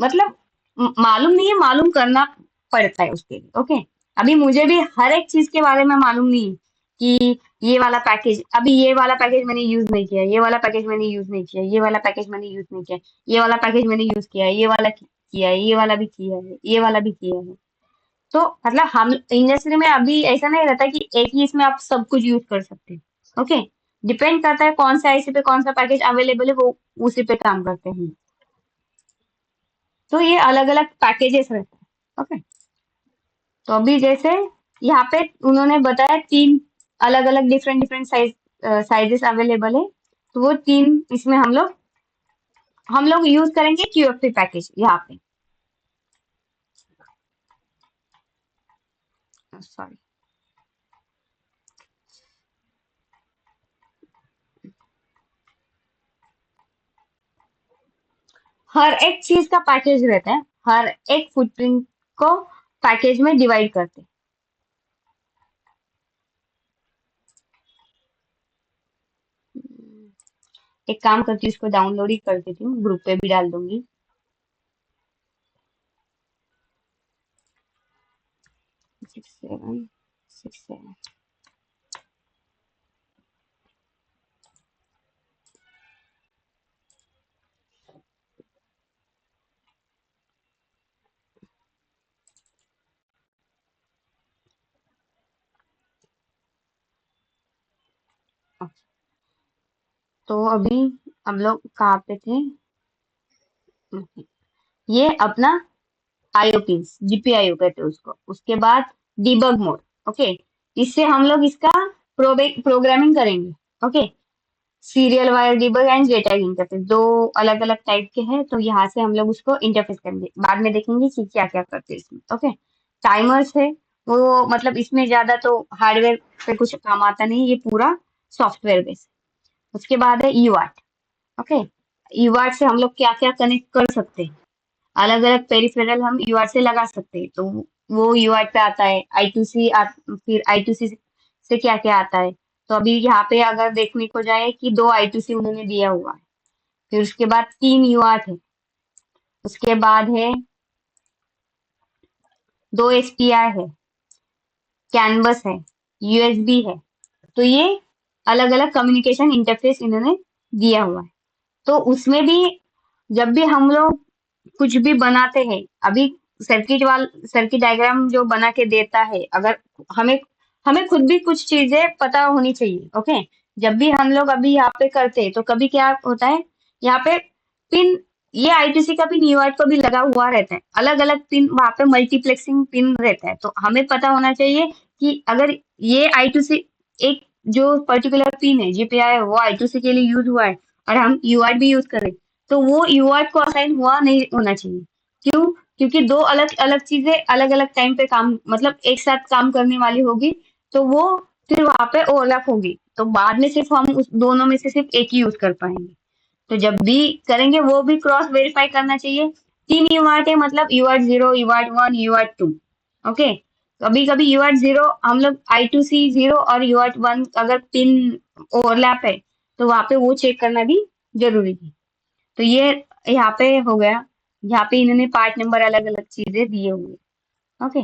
मतलब मालूम नहीं है, मालूम करना पड़ता है उसके लिए। ओके, अभी मुझे भी हर एक चीज के बारे में मालूम नहीं है कि ये वाला पैकेज, अभी ये वाला पैकेज मैंने यूज नहीं किया, ये वाला पैकेज मैंने यूज नहीं किया, ये वाला पैकेज मैंने यूज नहीं किया, ये वाला पैकेज मैंने यूज किया है, ये वाला किया है, ये वाला भी किया है, ये वाला भी किया है। तो मतलब हम इंडस्ट्री में अभी ऐसा नहीं रहता कि एक ही इसमें आप सब कुछ यूज कर सकते हैं। ओके, डिपेंड करता है कौन सा आईसी पे कौन सा पैकेज अवेलेबल है, वो उसी पे काम करते हैं। तो ये अलग अलग पैकेजेस रहते हैं। ओके, तो अभी जैसे यहाँ पे उन्होंने बताया 3 अलग अलग डिफरेंट डिफरेंट साइजेस अवेलेबल है। तो वो 3 इसमें हम लोग यूज करेंगे QFP पैकेज यहाँ पे। सॉरी, हर एक चीज का पैकेज रहता है, हर एक फुटप्रिंट को पैकेज में डिवाइड करते हैं। एक काम करती हूँ, इसको डाउनलोड ही कर देती हूँ, ग्रुप पे भी डाल दूंगी। सिक्स सेवन सिक्स सेवन तो अभी हम लोग कहाँ पे थे? ये अपना IO पिंस, GPIO कहते हैं उसको। उसके बाद डिबग मोड। ओके, इससे हम लोग इसका प्रोग्रामिंग करेंगे। Okay, serial wire debug and JTAG interface, दो अलग अलग टाइप के हैं। तो यहाँ से हम लोग उसको इंटरफेस करेंगे, बाद में देखेंगे कि क्या क्या करते हैं इसमें। ओके, टाइमर्स है, वो मतलब इसमें ज्यादा तो हार्डवेयर पे कुछ काम आता नहीं, ये पूरा सॉफ्टवेयर बेस। उसके बाद है UART। ओके, UART से हम लोग क्या क्या कनेक्ट कर सकते हैं, अलग अलग पेरिफेरल हम UART से लगा सकते हैं। तो वो UART पे आता है I2C, फिर I2C से क्या क्या आता है। तो अभी यहाँ पे अगर देखने को जाए कि 2 I2C उन्होंने दिया हुआ है, फिर उसके बाद 3 UART है, उसके बाद है 2 SPI है, कैनवस है, USB है। तो ये अलग अलग कम्युनिकेशन इंटरफेस इन्होंने दिया हुआ है। तो उसमें भी जब भी हम लोग कुछ भी बनाते हैं, अभी सर्किट डायग्राम जो बना के देता है, अगर हमें हमें खुद भी कुछ चीजें पता होनी चाहिए। ओके, जब भी हम लोग अभी यहाँ पे करते हैं, तो कभी क्या होता है, यहाँ पे पिन, ये I2C का पिन UART को भी लगा हुआ रहता है, अलग अलग पिन वहां पे मल्टीप्लेक्सिंग पिन रहता है। तो हमें पता होना चाहिए कि अगर ये I2C, एक जो पर्टिकुलर पिन है GPI है, वो I2C के लिए यूज हुआ है और हम UART भी यूज करें, तो वो UART को असाइन हुआ नहीं होना चाहिए। क्यों? क्योंकि दो अलग अलग चीजें अलग अलग टाइम पे काम, मतलब एक साथ काम करने वाली होगी, तो वो फिर वहां पे ओवरलैप होगी। तो बाद में सिर्फ हम उस दोनों में से सिर्फ एक ही यूज कर पाएंगे। तो जब भी करेंगे वो भी क्रॉस वेरीफाई करना चाहिए। 3 UART है, मतलब UART 0, UARट 1, UARट 2। ओके, कभी कभी UART 0 हम लोग I2C 0 और UART 1 अगर पिन ओवरलैप है, तो वहां पे वो चेक करना भी जरूरी है। तो ये यहाँ पे हो गया, यहाँ पे इन्होंने पार्ट नंबर अलग अलग चीजें दिए हुए। ओके,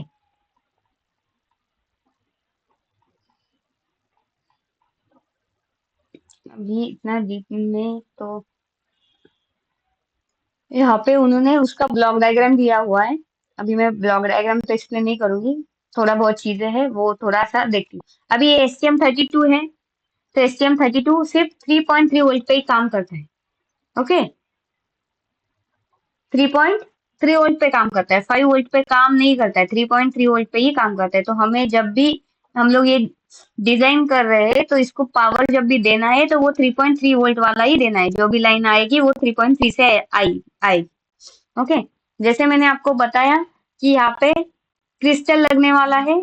अभी इतना डीप में तो यहाँ पे उन्होंने उसका ब्लॉक डायग्राम दिया हुआ है। अभी मैं ब्लॉक डायग्राम तो एक्सप्लेन नहीं करूंगी, थोड़ा बहुत चीजें हैं वो थोड़ा सा देखती हूँ। अभी ये STM32 है, तो STM32 सिर्फ 3.3 वोल्ट पे ही काम करता है। ओके, 3.3 वोल्ट पे काम करता है, 5 वोल्ट पे काम नहीं करता है, 3.3 वोल्ट पे ही काम करता है। तो हमें जब भी हम लोग ये डिजाइन कर रहे हैं तो इसको पावर जब भी देना है तो वो 3.3 वोल्ट वाला ही देना है। जो भी लाइन आएगी वो 3.3 से आएगी। ओके, जैसे मैंने आपको बताया कि यहाँ पे क्रिस्टल लगने वाला है,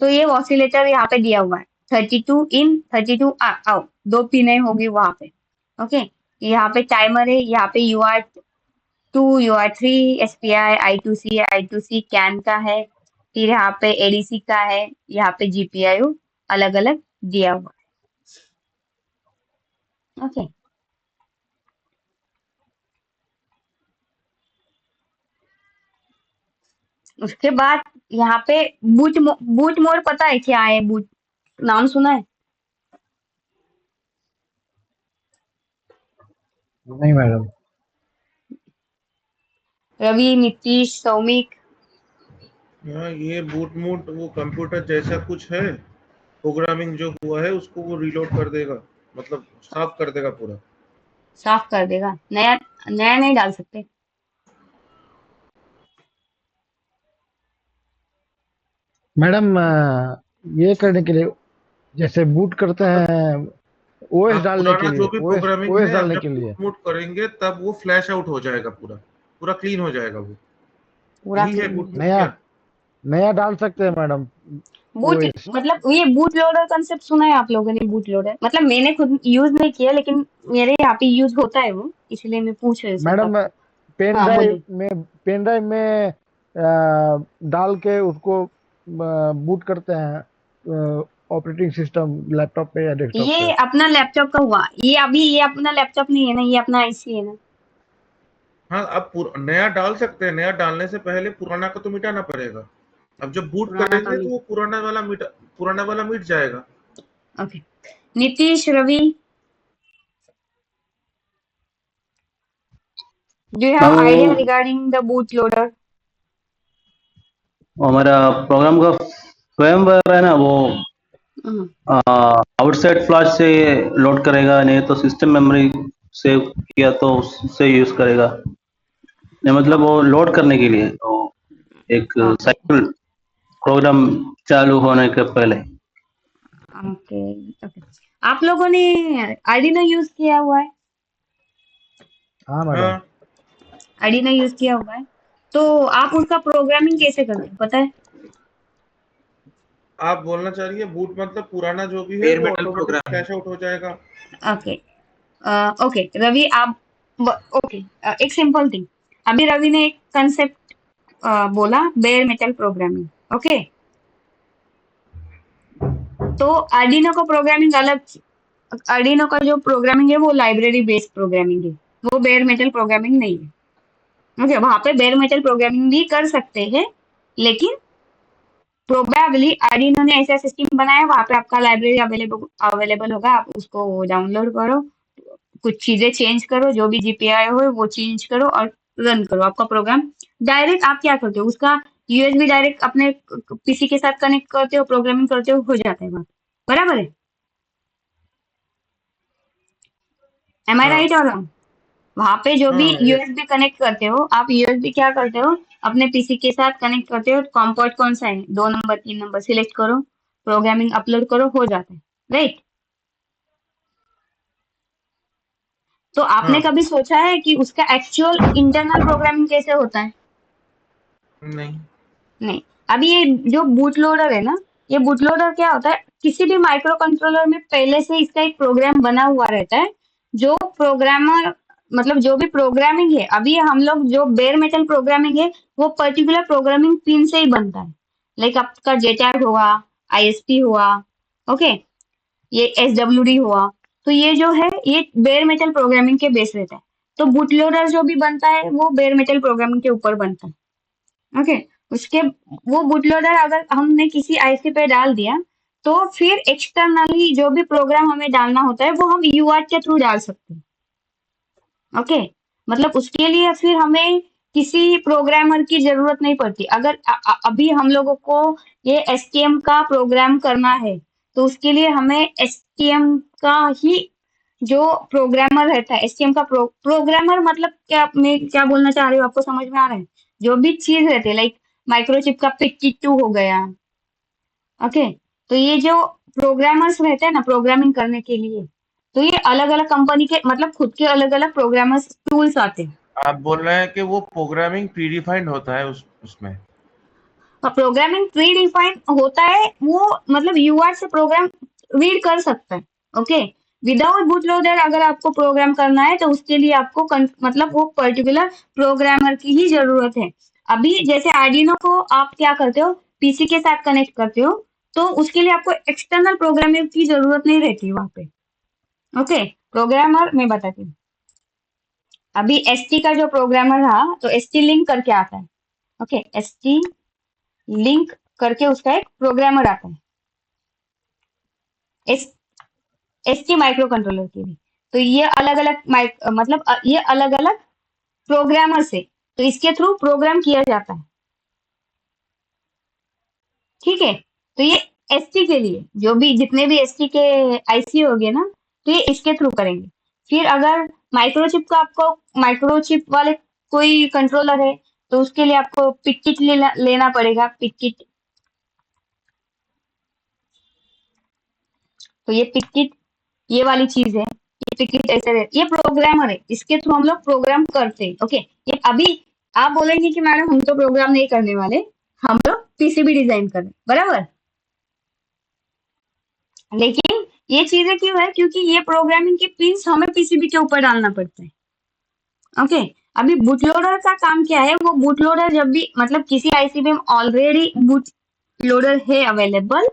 तो ये ऑसिलेटर यहाँ पे दिया हुआ है, 32 इन 32 आउट, 2 पिने होगी वहां पे। ओके, यहाँ पे टाइमर है, यहाँ पे UART2 UART3 SPI I2C I2C can का है, फिर यहाँ पे ADC का है, यहाँ पे GPIO अलग अलग दिया हुआ है। ओके, उसके बाद यहाँ पे बूट मोड पता है क्या है? बूट नाम सुना है? नहीं मैडम। रवि, नीतीश, सौमिक? हाँ, ये बूट मोड वो कंप्यूटर जैसा कुछ है, प्रोग्रामिंग जो हुआ है उसको वो रीलोड कर देगा, मतलब साफ कर देगा पूरा। साफ कर देगा, नया नया नहीं डाल सकते? मैडम ये करने के लिए जैसे बूट करते हैं ओएस आप डालने के पुराना लिए, जो भी प्रोग्रामिंग ओएस है आप डालने जब के लिए। बूट मोड करेंगे तब वो फ्लैश आउट हो जाएगा, पूरा पूरा क्लीन हो जाएगा वो। पूरा यही है clean बूट हो मोड नया क्या? नया डाल सकते हैं मैडम बूट ओएस। मतलब ये बूट लोडर कंसेप्ट सुना है आप लोगों ने? बूट लोडर मतलब मैंने खुद यूज नहीं किया, लेकिन मेरे यहाँ पे यूज होता है वो, इसलिए मैं पूछ रही हूँ सिर्फ मैडम आपको। पेन हाँ ड्राइव बोलिए। में पेन ड्राइव में डाल के उसको बूट करते हैं ऑपरेटिंग सिस्टम लैपटॉप पे या डेस्कटॉप पे। ये अपना लैपटॉप का हुआ, ये अभी ये अपना लैपटॉप नहीं है ना, ये अपना आईसी है ना। हाँ, अब नया डाल सकते हैं, नया डालने से पहले पुराना को तो मिटाना पड़ेगा। अब जब बूट पुराना करेंगे काम तो वो पुराना वाला मिट जाएगा। Okay. Nitish, Ravi, do you ma'am have idea वो रिगार्डिंग द बूट लोडर? हमारा प्रोग्राम का firmware है ना, वो आउटसाइड फ्लैश से लोड करेगा, नहीं तो सिस्टम मेमोरी सेव किया तो उससे यूज करेगा। नहीं मतलब वो लोड करने के लिए तो एक ओके साइकिल प्रोग्राम चालू होने के पहले। Okay okay. आप लोगों ने आर्डिनो यूज किया हुआ है? हाँ मैडम। हाँ, आर्डिनो यूज किया हुआ है, तो आप उसका प्रोग्रामिंग कैसे करते हैं पता है? आप बोलना चाह रही है बूट मतलब पुराना जो भी है बेयर वो मेटल ऑटोमेटिक प्रोग्राम है। फ्लैश आउट हो जाएगा। ओके ओके रवि, आप ओके एक सिंपल थिंग, अभी रवि ने एक कंसेप्ट बोला, बेयर मेटल प्रोग्रामिंग। ओके, तो आर्डिनो का प्रोग्रामिंग अलग, आर्डिनो का जो प्रोग्रामिंग है वो लाइब्रेरी बेस्ड प्रोग्रामिंग है, वो बेयर मेटल प्रोग्रामिंग नहीं है। ओके, वहां पे बेयर मेटल प्रोग्रामिंग भी कर सकते हैं, लेकिन प्रोबेबली आर्डिनो ने ऐसा सिस्टम बनाया, वहां पे आपका लाइब्रेरी अवेलेबल होगा, आप उसको डाउनलोड करो, कुछ चीजें चेंज करो, जो भी जीपीआई हो वो चेंज करो और रन करो, आपका प्रोग्राम डायरेक्ट। आप क्या करते हो, उसका यूएसबी डायरेक्ट अपने पीसी के साथ कनेक्ट करते हो, प्रोग्रामिंग करते हो जाता है बात, बराबर है? एम आई हाँ राइट और रॉन्ग? वहां पे जो भी हाँ, ये यूएसबी कनेक्ट करते हो, आप यूएसबी क्या करते हो, अपने पीसी के साथ कनेक्ट करते हो, कॉम पोर्ट कौन सा है, 2 नंबर 3 नंबर सिलेक्ट करो, प्रोग्रामिंग अपलोड करो, हो जाता है, राइट? तो आपने हाँ, कभी सोचा है कि उसका एक्चुअल इंटरनल प्रोग्रामिंग कैसे होता है? नहीं, नहीं। अभी ये जो बूट लोडर है ना, ये बूट लोडर क्या होता है, किसी भी माइक्रो कंट्रोलर में पहले से इसका एक प्रोग्राम बना हुआ रहता है, जो प्रोग्रामर मतलब जो भी प्रोग्रामिंग है, अभी हम लोग जो बेयर मेटल प्रोग्रामिंग है वो पर्टिकुलर प्रोग्रामिंग पिन से ही बनता है, लाइक आपका जेटार हुआ, आईएसपी हुआ, ओके, ये एसडब्ल्यूडी हुआ, तो ये जो है ये बेयर मेटल प्रोग्रामिंग के बेस रहता है। तो बूट लोडर जो भी बनता है वो बेयर मेटल प्रोग्रामिंग के ऊपर बनता है। ओके, उसके वो बूटलोडर अगर हमने किसी आईसी पे डाल दिया, तो फिर एक्सटर्नली जो भी प्रोग्राम हमें डालना होता है वो हम यूआर्ट के थ्रू डाल सकते हैं। ओके, मतलब उसके लिए फिर हमें किसी प्रोग्रामर की जरूरत नहीं पड़ती। अगर अभी हम लोगों को ये एसटीएम का प्रोग्राम करना है, तो उसके लिए हमें एसटीएम का ही जो प्रोग्रामर रहता है, एसटीएम का प्रोग्रामर मतलब क्या, मैं क्या बोलना चाह रही हूँ आपको समझ में आ रहा है? जो भी चीज रहती है लाइक माइक्रोचिप का PIC2 हो गया, ओके, तो ये जो प्रोग्रामर्स रहते हैं ना प्रोग्रामिंग करने के लिए, तो ये अलग अलग कंपनी के मतलब खुद के अलग अलग प्रोग्रामर्स टूल्स आते हैं। आप बोल रहे हैं कि वो प्रोग्रामिंग प्री डिफाइंड होता है उसमें। और प्रोग्रामिंग प्री डिफाइंड होता है, वो मतलब यूआर से प्रोग्राम रीड कर सकता है, ओके। विदाउट बूटलोडर अगर आपको प्रोग्राम करना है तो उसके लिए आपको मतलब वो पर्टिकुलर प्रोग्रामर की ही जरूरत है। अभी जैसे आर्डिनो को आप क्या करते हो, पीसी के साथ कनेक्ट करते हो, तो उसके लिए आपको एक्सटर्नल प्रोग्रामर की जरूरत नहीं रहती वहां पे, ओके। प्रोग्रामर मैं बताती हूँ, अभी एसटी का जो प्रोग्रामर रहा तो एसटी लिंक करके आता है, ओके, एसटी लिंक करके उसका एक प्रोग्रामर आता है एस एसटी माइक्रो कंट्रोलर के लिए। तो ये अलग अलग मतलब ये अलग अलग प्रोग्रामर से, तो इसके थ्रू प्रोग्राम किया जाता है, ठीक है। तो ये एसटी के लिए जो भी जितने भी एसटी के आईसी होंगे ना, तो ये इसके थ्रू करेंगे। फिर अगर माइक्रोचिप का आपको माइक्रोचिप वाले कोई कंट्रोलर है तो उसके लिए आपको पिकिट लेना पड़ेगा, पिकिट। तो ये पिकिट ये वाली चीज है, ये पिकिट ऐसे ये प्रोग्रामर है, इसके थ्रू हम लोग प्रोग्राम करते हैं, ओके। ये अभी आप बोलेंगे कि मैडम हम तो प्रोग्राम नहीं करने वाले, हम लोग पीसीबी डिजाइन कर रहे हैं, बराबर। लेकिन ये चीजें क्यों है, क्योंकि ये प्रोग्रामिंग के पिंस हमें पीसीबी के ऊपर डालना पड़ता है, ओके। अभी बूट लोडर का काम क्या है, वो बूट लोडर जब भी मतलब किसी आईसी में ऑलरेडी बूट लोडर है अवेलेबल,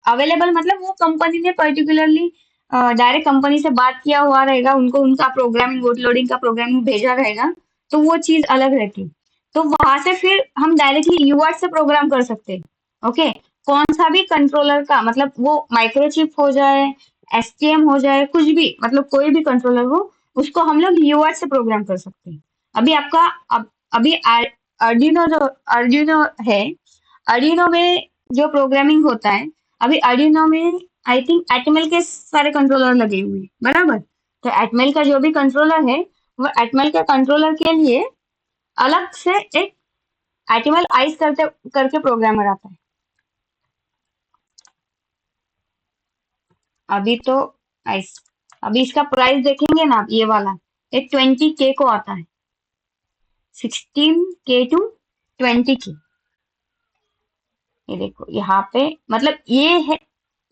अवेलेबल मतलब वो कंपनी ने पर्टिकुलरली डायरेक्ट कंपनी से बात किया हुआ रहेगा, उनको उनका प्रोग्रामिंग बूट लोडिंग का प्रोग्रामिंग भेजा रहेगा, तो वो चीज अलग रहती है। तो वहां से फिर हम डायरेक्टली यूआर्ट से प्रोग्राम कर सकते हैं, ओके। कौन सा भी कंट्रोलर का मतलब वो माइक्रोचिप हो जाए, एसटीएम हो जाए, कुछ भी मतलब कोई भी कंट्रोलर हो, उसको हम लोग यूआर्ट से प्रोग्राम कर सकते हैं। अभी आपका अभी अर्डिनो जो अर्डिनो है, अर्डिनो में जो प्रोग्रामिंग होता है, अभी अर्डिनो में आई थिंक एटमेल के सारे कंट्रोलर लगे हुए हैं, बराबर। तो एटमेल का जो भी कंट्रोलर है, वो एटमेल के कंट्रोलर के लिए अलग से एक एटमेल आइस करके प्रोग्रामर आता है। अभी तो आइस, अभी इसका प्राइस देखेंगे ना आप, ये वाला एक 20K को आता है, 16K to 20K। ये देखो यहाँ पे मतलब ये है,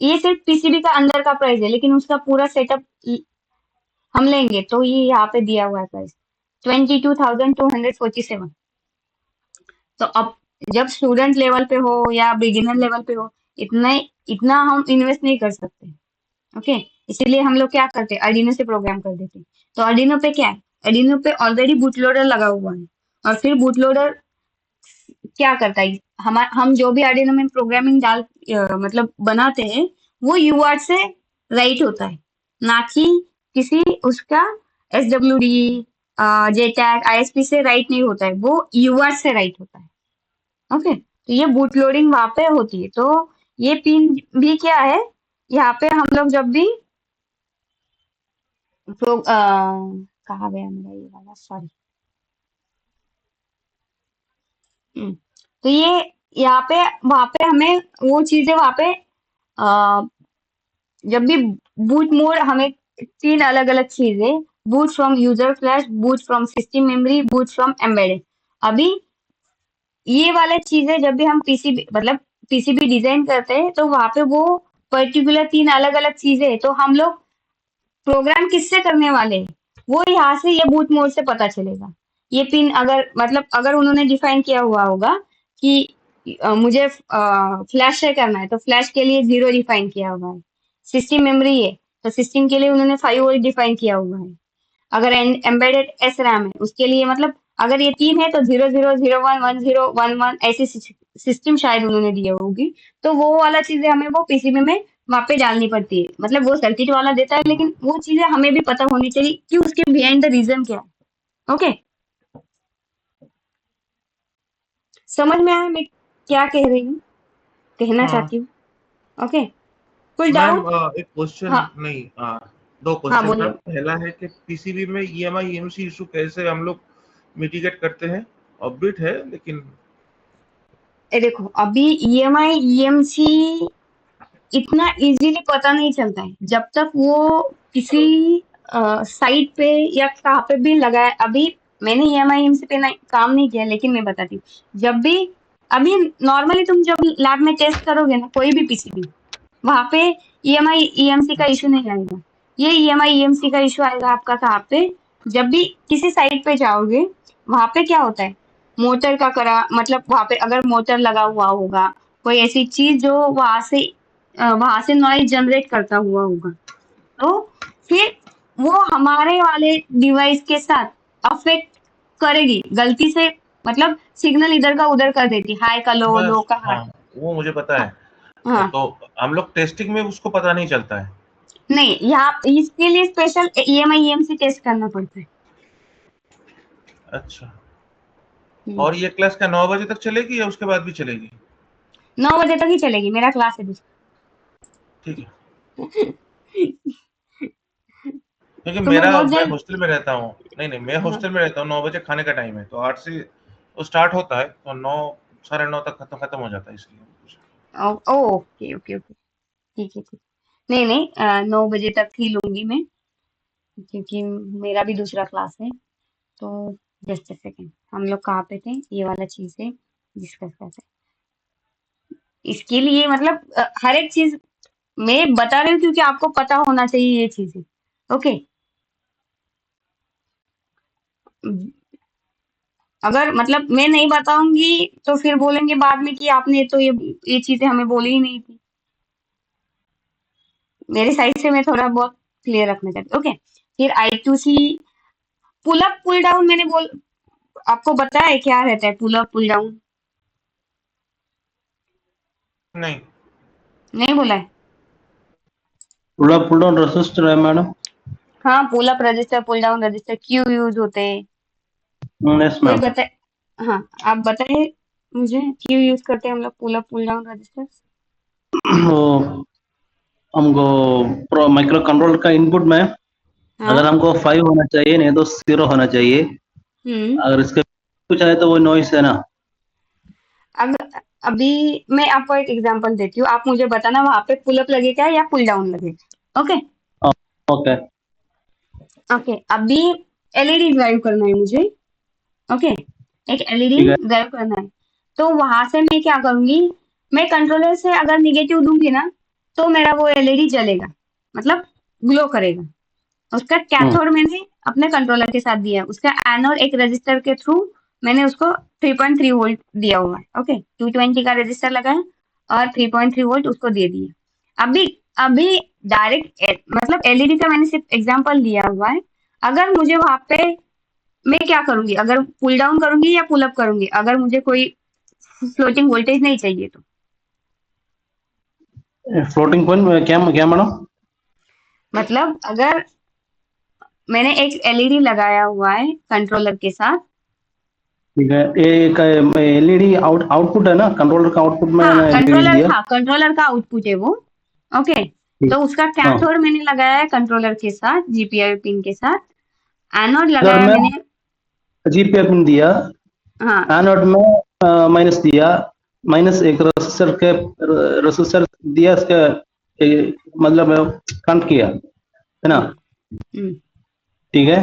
ये सिर्फ पीसीबी का अंदर का प्राइस है, लेकिन उसका पूरा सेटअप हम लेंगे तो ये यहाँ पे दिया हुआ है प्राइस 22,247। तो अब जब स्टूडेंट लेवल पे हो या बिगिनर लेवल पे हो, इतना इतना हम इन्वेस्ट नहीं कर सकते, ओके। इसीलिए हम लोग क्या करते हैं, अर्डिनो से प्रोग्राम कर देते हैं। तो अर्डिनो पे क्या है, अर्डिनो पे ऑलरेडी बूट लोडर लगा हुआ है, और फिर बूट लोडर क्या करता है, हम जो भी आर्डिनो में प्रोग्रामिंग मतलब बनाते हैं, वो यूआर्ट से राइट होता है, ना कि किसी उसका SWD JTAG ISP से राइट नहीं होता है, वो यूआर्ट से राइट होता है, ओके। तो ये बूट लोडिंग वहां पे होती है। तो ये पिन भी क्या है, यहाँ पे हम लोग जब भी कहा गया मेरा ये वाला, सॉरी। तो ये यहाँ पे वहां पे हमें वो चीजें वहां पे अ, जब भी बूट मोड हमें तीन अलग अलग चीजें, boot from user flash, boot from system memory, boot from embedded. अभी ये वाले चीजें जब भी हम पीसीबी मतलब पीसीबी डिजाइन करते हैं, तो वहां पे वो पर्टिकुलर तीन अलग अलग चीजें हैं, तो हम लोग प्रोग्राम किससे करने वाले हैं, वो यहाँ से ये बूट मोड से पता चलेगा। ये पिन अगर मतलब अगर उन्होंने डिफाइन किया हुआ होगा कि मुझे फ्लैश से करना है, तो फ्लैश के लिए 0 डिफाइन किया हुआ है। सिस्टम मेमोरी है तो सिस्टम के लिए उन्होंने 5 डिफाइन किया हुआ है। अगर एम्बेडेड एस रैम है उसके लिए मतलब अगर ये 3 है तो 00011011 ऐसी सिस्टम शायद उन्होंने दी होगी। तो वो वाला चीजें हमें वो पीसीबी में वहां पे डालनी पड़ती है, मतलब वो सर्किट वाला देता है, लेकिन वो चीजें हमें भी पता होनी चाहिए कि उसके बिहाइंड द रीजन क्या है, ओके। समझ में आया मैं क्या कह रही हूँ, कहना हाँ चाहती हूँ, ओके। पुल मैम डाउन। एक क्वेश्चन हाँ नहीं, दो हाँ क्वेश्चन बोलिए। मैम। पहला है कि पीसीबी में ईएमआई ईएमसी इशू कैसे हम लोग मिटिगेट करते हैं? अपडेट है लेकिन। ये देखो, अभी ईएमआई ईएमसी इतना इजीली पता नहीं चलता है जब तक वो किसी साइट पे या कहाँ पे भी लगा है। अभी मैंने ईएमआई ईएमसी पे काम नहीं किया, लेकिन मैं बताती हूँ। जब भी अभी नॉर्मली तुम जब लैब में टेस्ट करोगे ना कोई भी पीसीबी, वहां पे ईएमआई ईएमसी का इशू नहीं आएगा। ये ईएमआई ईएमसी का इशू आएगा आपका कहाँ पे, जब भी किसी साइट पे जाओगे, वहां पे क्या होता है, मोटर का करा मतलब वहां पे अगर मोटर लगा हुआ होगा, कोई ऐसी चीज जो वहां से नॉइज जनरेट करता हुआ होगा, तो फिर वो हमारे वाले डिवाइस के साथ अफेक्ट करेगी गलती से। मतलब सिग्नल इधर का उधर कर देती, हाई का लो, लो बस का हाई। हाँ, वो मुझे पता हाँ है। हाँ। तो हम लोग टेस्टिंग में उसको पता नहीं चलता है। नहीं, यहाँ इसके लिए स्पेशल ईएमआई ईएमसी टेस्ट करना पड़ता है। अच्छा। हम्म, और ये क्लास क्या 9 बजे तक चलेगी या उसके बाद भी चलेगी? 9 बजे तक ही चलेगी, मेरा क्लास है ठीक है। दूसरा। क्योंकि तुम्हें बहुत मैं जल्द। हॉस्टल में रहता हूँ। नहीं नहीं, मैं हाँ, हॉस्टल में रहता हूँ। 9 बजे खाने का टाइम है, तो 8 से वो स्टार्ट होता है, तो 9 साढ़े 9 तक खत्म खत्म हो जाता है, इसलिए। ओके ओके ओके, ठीक है ठीक। नहीं नहीं, 9 बजे तक ही लूंगी मैं, क्योंकि मेरा भी दूसरा क्लास है। तो जस्ट अ सेकेंड, हम लोग कहाँ पे थे, ये वाला चीज है डिस्कस करते हैं। इसके लिए मतलब हर एक चीज मैं बता रही हूँ क्योंकि आपको पता होना चाहिए ये चीजें। ओके। अगर मतलब मैं नहीं बताऊंगी तो फिर बोलेंगे बाद में कि आपने तो ये चीजें हमें बोली ही नहीं थी। मेरे साइड से मैं थोड़ा बहुत क्लियर रखना चाहती हूँ। ओके। फिर I2C पुल अप पुल डाउन मैंने बोल आपको बताया है क्या रहता है पुल अप पुल डाउन? नहीं। नहीं बोला है? पुल डाउन रेसिस्टर है मैडम। हाँ, pull up resistor pull down resistor क्यों यूज होते हैं? यस कोई मैम। बताए? हाँ, आप बताइए मुझे क्यों यूज करते हैं हम लोग pull up pull down resistor? वो हमको माइक्रो कंट्रोलर का इनपुट में हाँ। अगर हमको 5 होना चाहिए, नहीं तो 0 होना चाहिए। हम्म। अगर इसके कुछ आए तो वो नॉइस है ना। अगर अभी मैं आपको एक एग्जांपल देती हूँ, आप मुझे बताना वहां पे पुल अप लगेगा या पुल डाउन लगेगा। ओके। ओके। ओके, अभी एलईडी ड्राइव करना है मुझे। ओके, एक एलईडी ठीक है। ड्राइव करना है। तो वहां से मैं क्या करूंगी, मैं कंट्रोलर से अगर निगेटिव दूंगी ना, तो मेरा वो एलईडी जलेगा, मतलब ग्लो करेगा। उसका हम्म। कैथोड मैंने अपने कंट्रोलर के साथ दिया है, उसका एनोड एक रजिस्टर के थ्रू मैंने उसको 3.3 वोल्ट दिया हुआ है। ओके, 220 का रजिस्टर लगा है और 3.3 वोल्ट उसको दे दिया। अभी अभी डायरेक्ट मतलब एलईडी का मैंने सिर्फ एग्जांपल दिया हुआ है। अगर मुझे वहां पे मैं क्या करूंगी, अगर पुल डाउन करूंगी या पुल अप करूंगी, अगर मुझे कोई फ्लोटिंग वोल्टेज नहीं चाहिए तो? फ्लोटिंग पॉइंट क्या क्या मैडम? मतलब अगर मैंने एक एलईडी लगाया हुआ है कंट्रोलर के साथ। ठीक है, एक एलईडी आउटपुट है ना, कंट्रोलर का आउटपुट में एलईडी दिया। हाँ कंट्रोलर का आउटपुट है वो। ओके। ठीक। तो उसका हाँ। कैथोड मैंने लगाया है कंट्रोलर के साथ, जीपीआई पिन के साथ। एनोड अगर लगाया मैं मैंने। जीपीआई पिन दिया, हाँ। एनोड में माइनस दिया, माइनस एक रजिस्टर दिया, इसका मतलब कनेक्ट किया है ना। हम्म, हम्म। ठीक है।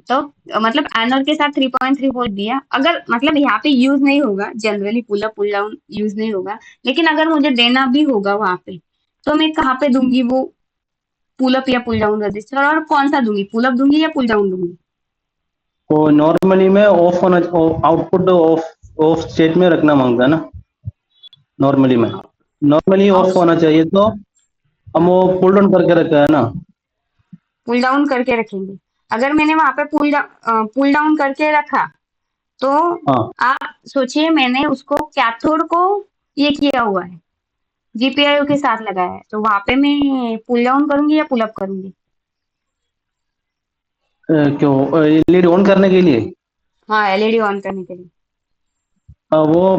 तो मतलब एनोड के साथ 3.3 वोल्ट दिया। अगर मतलब यहाँ पे यूज नहीं होगा, generally pull up pull down use नहीं होगा, लेकिन अगर मुझे देना भी होगा वहां पे, तो मैं कहाँ पे दूंगी वो पुल अप या पुल डाउन रजिस्टर, और कौन सा दूंगी, पुल अप दूंगी या पुल डाउन दूंगी? तो नॉर्मली में ऑफ होना, आउटपुट ऑफ ऑफ स्टेट में रखना मांगता है ना। नॉर्मली में नॉर्मली ऑफ ऑफ होना चाहिए, तो हम वो पुल डाउन करके रखा है ना। पुल डाउन करके रखेंगे। अगर मैंने वहां पे पुल डाउन करके रखा, तो हाँ। आप सोचिए मैंने उसको कैथोड को ये किया हुआ है, जीपीआईओ के साथ लगाया है, तो वहां पे मैं पुल डाउन करूंगी या पुल अप करूंगी? क्यों एलईडी ऑन करने के लिए? हाँ, एलईडी ऑन करने के लिए। वो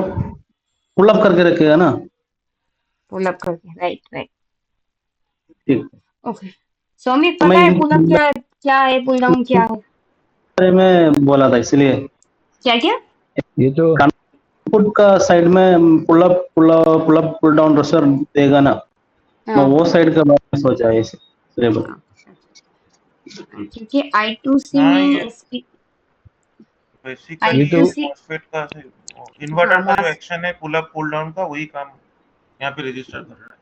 पुल अप करके रखेगा ना। पुल अप करके, राइट राइट, ठीक। ओके। सौमिक तो पता मैं है इसी पुल अप क्या क्या है, पुल डाउन क्या है? बारे में बोला था, इसलिए क्या क्या? ये तो इनपुट का साइड में पुल अप पुल डाउन रसर देगा ना, मैं हाँ वो साइड के बारे में सोचा है इसलिए बोला। क्योंकि I2C हाँ, में ये SP ये बेसिकली तो ये I2C, मॉसफेट का हाँ इन्वर्टर का जो मॉस, एक्शन है पुल अप पुल डाउन का, वही काम यहाँ पे रजिस्टर कर रहा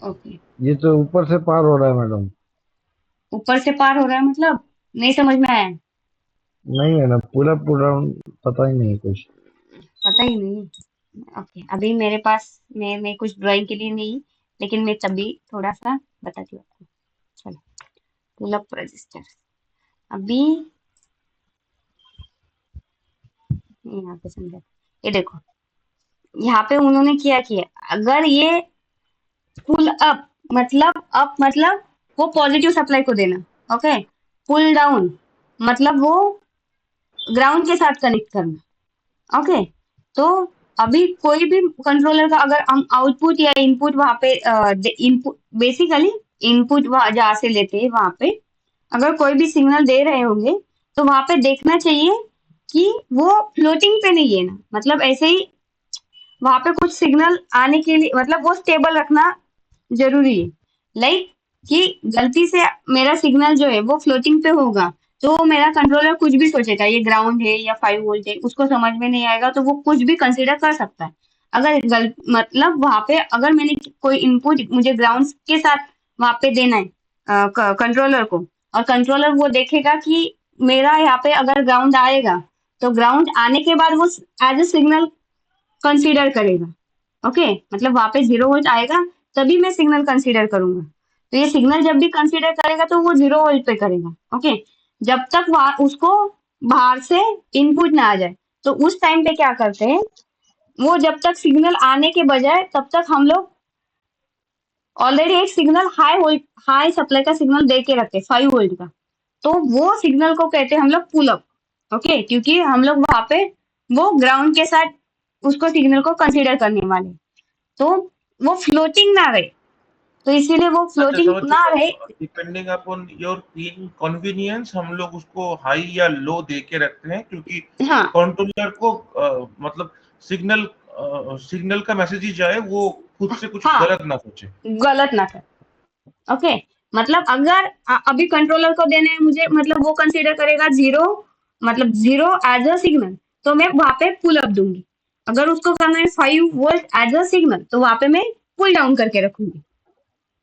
है। ओके। ये तो ऊपर से पार हो रहा है मैडम। ऊपर से पार हो रहा है मतलब नहीं समझ में आया, नहीं है ना, पूरा पूरा पता ही नहीं कुछ। पता ही नहीं। ओके, अभी मेरे पास मैं कुछ ड्राइंग के लिए नहीं, लेकिन मैं तभी थोड़ा सा बताती हूँ आपको। चलो, पुल अप रजिस्टर अभी यहाँ पे समझा, ये देखो यहाँ पे उन्होंने क्या किया, अगर ये पुल अप मतलब वो पॉजिटिव सप्लाई को देना, ओके। पुल डाउन मतलब वो ग्राउंड के साथ कनेक्ट करना, ओके। तो अभी कोई भी कंट्रोलर का अगर हम आउटपुट या इनपुट वहां पे इनपुट बेसिकली इनपुट जहाँ से लेते हैं वहां पे अगर कोई भी सिग्नल दे रहे होंगे तो वहां पे देखना चाहिए कि वो फ्लोटिंग पे नहीं है ना, मतलब ऐसे ही वहां पे कुछ सिग्नल आने के लिए मतलब वो स्टेबल रखना जरूरी है। लाइक कि गलती से मेरा सिग्नल जो है वो फ्लोटिंग पे होगा तो मेरा कंट्रोलर कुछ भी सोचेगा ये ग्राउंड है या 5 वोल्ट है, उसको समझ में नहीं आएगा तो वो कुछ भी कंसीडर कर सकता है। अगर मतलब वहां पे अगर मैंने कोई इनपुट मुझे ग्राउंड के साथ वहां पे देना है कंट्रोलर को, और कंट्रोलर वो देखेगा कि मेरा यहाँ पे अगर ग्राउंड आएगा तो ग्राउंड आने के बाद वो एज ए सिग्नल कंसीडर करेगा, ओके। मतलब वहां पे 0 वोल्ट आएगा तभी मैं सिग्नल कंसीडर करूंगा, तो ये सिग्नल जब भी कंसीडर करेगा तो वो 0 वोल्ट पे करेगा, ओके। जब तक वहां उसको बाहर से इनपुट ना आ जाए तो उस टाइम पे क्या करते हैं, वो जब तक सिग्नल आने के बजाय तब तक हम लोग ऑलरेडी एक सिग्नल हाई सप्लाई का सिग्नल दे के रखते 5 वोल्ट का, तो वो सिग्नल को कहते हैं हम लोग पुल अप, ओके। क्योंकि हम लोग वहां पे वो ग्राउंड के साथ उसको सिग्नल को कंसीडर करने वाले, तो वो फ्लोटिंग ना रहे, तो इसीलिए वो अच्छा, फ्लोटिंग समझ ना गया। रहे। डिपेंडिंग अपॉन योर कन्वीनियंस हम लोग उसको हाई या लो दे के रखते हैं, क्योंकि हाँ कंट्रोलर को मतलब सिग्नल सिग्नल का मैसेज ही जाए, वो खुद से कुछ हाँ, गलत ना सोचे। गलत ना कर, ओके। मतलब अगर अभी कंट्रोलर को देने हैं मुझे, मतलब वो कंसीडर करेगा 0, मतलब 0 एज अ सिग्नल, तो मैं वहां पे पुल अप दूंगी। अगर उसको करना है 5 वोल्ट एज अ सिग्नल तो वहां पे मैं पुल डाउन करके रखूंगी,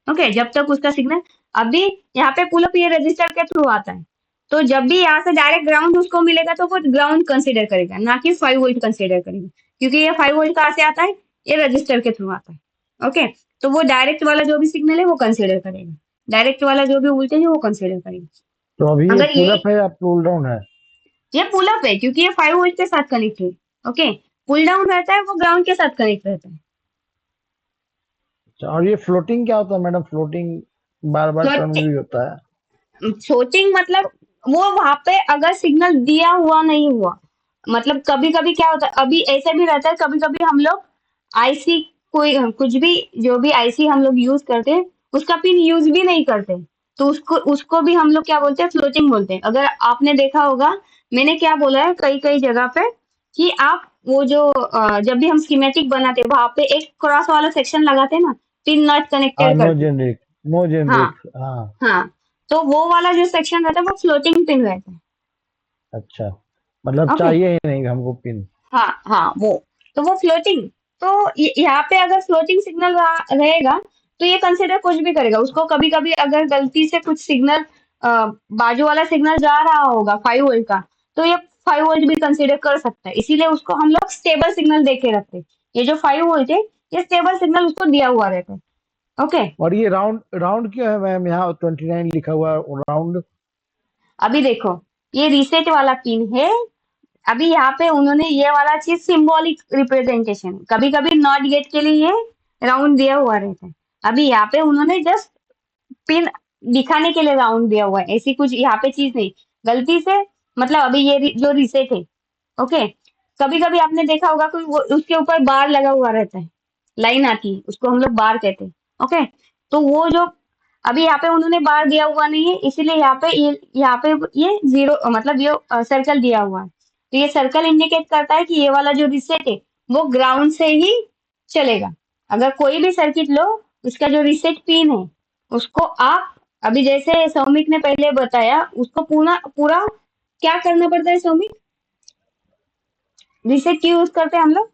ओके। जब तक उसका सिग्नल अभी यहाँ पे पुल अप ये रजिस्टर के थ्रू आता है, तो जब भी यहाँ से डायरेक्ट ग्राउंड उसको मिलेगा तो वो ग्राउंड कंसीडर करेगा, ना कि 5 वोल्ट कंसीडर करेगा, क्योंकि ये 5 वोल्ट कहाँ से आता है, ये रजिस्टर के थ्रू आता है, ओके। तो वो डायरेक्ट वाला जो भी सिग्नल है वो कंसीडर करेगा, डायरेक्ट वाला जो भी वोल्टेज है वो कंसीडर करेगा। तो अभी ये अगर पुल अप है या पुल डाउन है? ये पुल अप है क्योंकि ये 5 वोल्ट के साथ कनेक्ट है, ओके। पुल डाउन रहता है वो ग्राउंड के साथ कनेक्ट रहता है। अच्छा, और ये फ्लोटिंग क्या होता है मैडम? फ्लोटिंग बार बार कंफ्यूज होता है। फ्लोटिंग मतलब वो वहां पे अगर सिग्नल दिया हुआ नहीं हुआ, मतलब कभी कभी क्या होता है, अभी ऐसे भी रहता है, कभी कभी हम लोग आईसी कोई कुछ भी जो भी आईसी हम लोग यूज करते हैं उसका पिन यूज भी नहीं करते, तो उसको उसको भी हम लोग क्या बोलते हैं, फ्लोटिंग बोलते हैं। अगर आपने देखा होगा मैंने क्या बोला है कई कई जगह पे कि आप वो जो जब भी हम स्कीमेटिक बनाते हैं वहां पे एक क्रॉस वाला सेक्शन लगाते हैं ना, पिन नॉट हाँ, कनेक्टेड नो करके। जेनरिक, नो हाँ जेनरिक, हाँ। हाँ, तो वो वाला जो सेक्शन रहता है वो फ्लोटिंग पिन रहता है, अच्छा, मतलब ओके। चाहिए ही नहीं हमको पिन। हाँ हाँ, वो तो वो फ्लोटिंग, तो यहाँ पे अगर फ्लोटिंग सिग्नल रहेगा तो ये कंसिडर कुछ भी करेगा। उसको कभी कभी अगर गलती से कुछ सिग्नल बाजू वाला सिग्नल जा रहा होगा 5 वोल्ट का, तो ये 5 वोल्ट भी कंसिडर कर सकता है, इसीलिए उसको हम लोग स्टेबल सिग्नल दे के रखते हैं। ये जो 5 वोल्ट है ये स्टेबल सिग्नल उसको दिया हुआ रहता है, ओके। और ये राउंड राउंड क्यों है मैम? यहाँ 29 लिखा हुआ है राउंड। अभी देखो ये रीसेट वाला पिन है, अभी यहाँ पे उन्होंने ये वाला चीज सिंबॉलिक रिप्रेजेंटेशन, कभी कभी नॉट गेट के लिए ये राउंड दिया हुआ रहता है। अभी यहाँ पे उन्होंने जस्ट पिन दिखाने के लिए राउंड दिया हुआ है, ऐसी कुछ यहाँ पे चीज नहीं गलती से, मतलब अभी ये जो रीसेट है, ओके। कभी कभी आपने देखा होगा कोई उसके ऊपर बार लगा हुआ रहता है, लाइन आती है उसको हम लोग बार कहते हैं। ओके, तो वो जो अभी यहाँ पे उन्होंने बार दिया हुआ नहीं है, इसीलिए यहाँ पे ये जीरो मतलब ये सर्कल दिया हुआ है। तो ये सर्कल इंडिकेट करता है कि ये वाला जो रिसेट है वो ग्राउंड से ही चलेगा। अगर कोई भी सर्किट लो, उसका जो रिसेट पिन है उसको आप अभी जैसे सौमिक ने पहले बताया उसको पूरा पूरा क्या करना पड़ता है सौमिक? रिसेट क्यों यूज करते हैं हम लोग?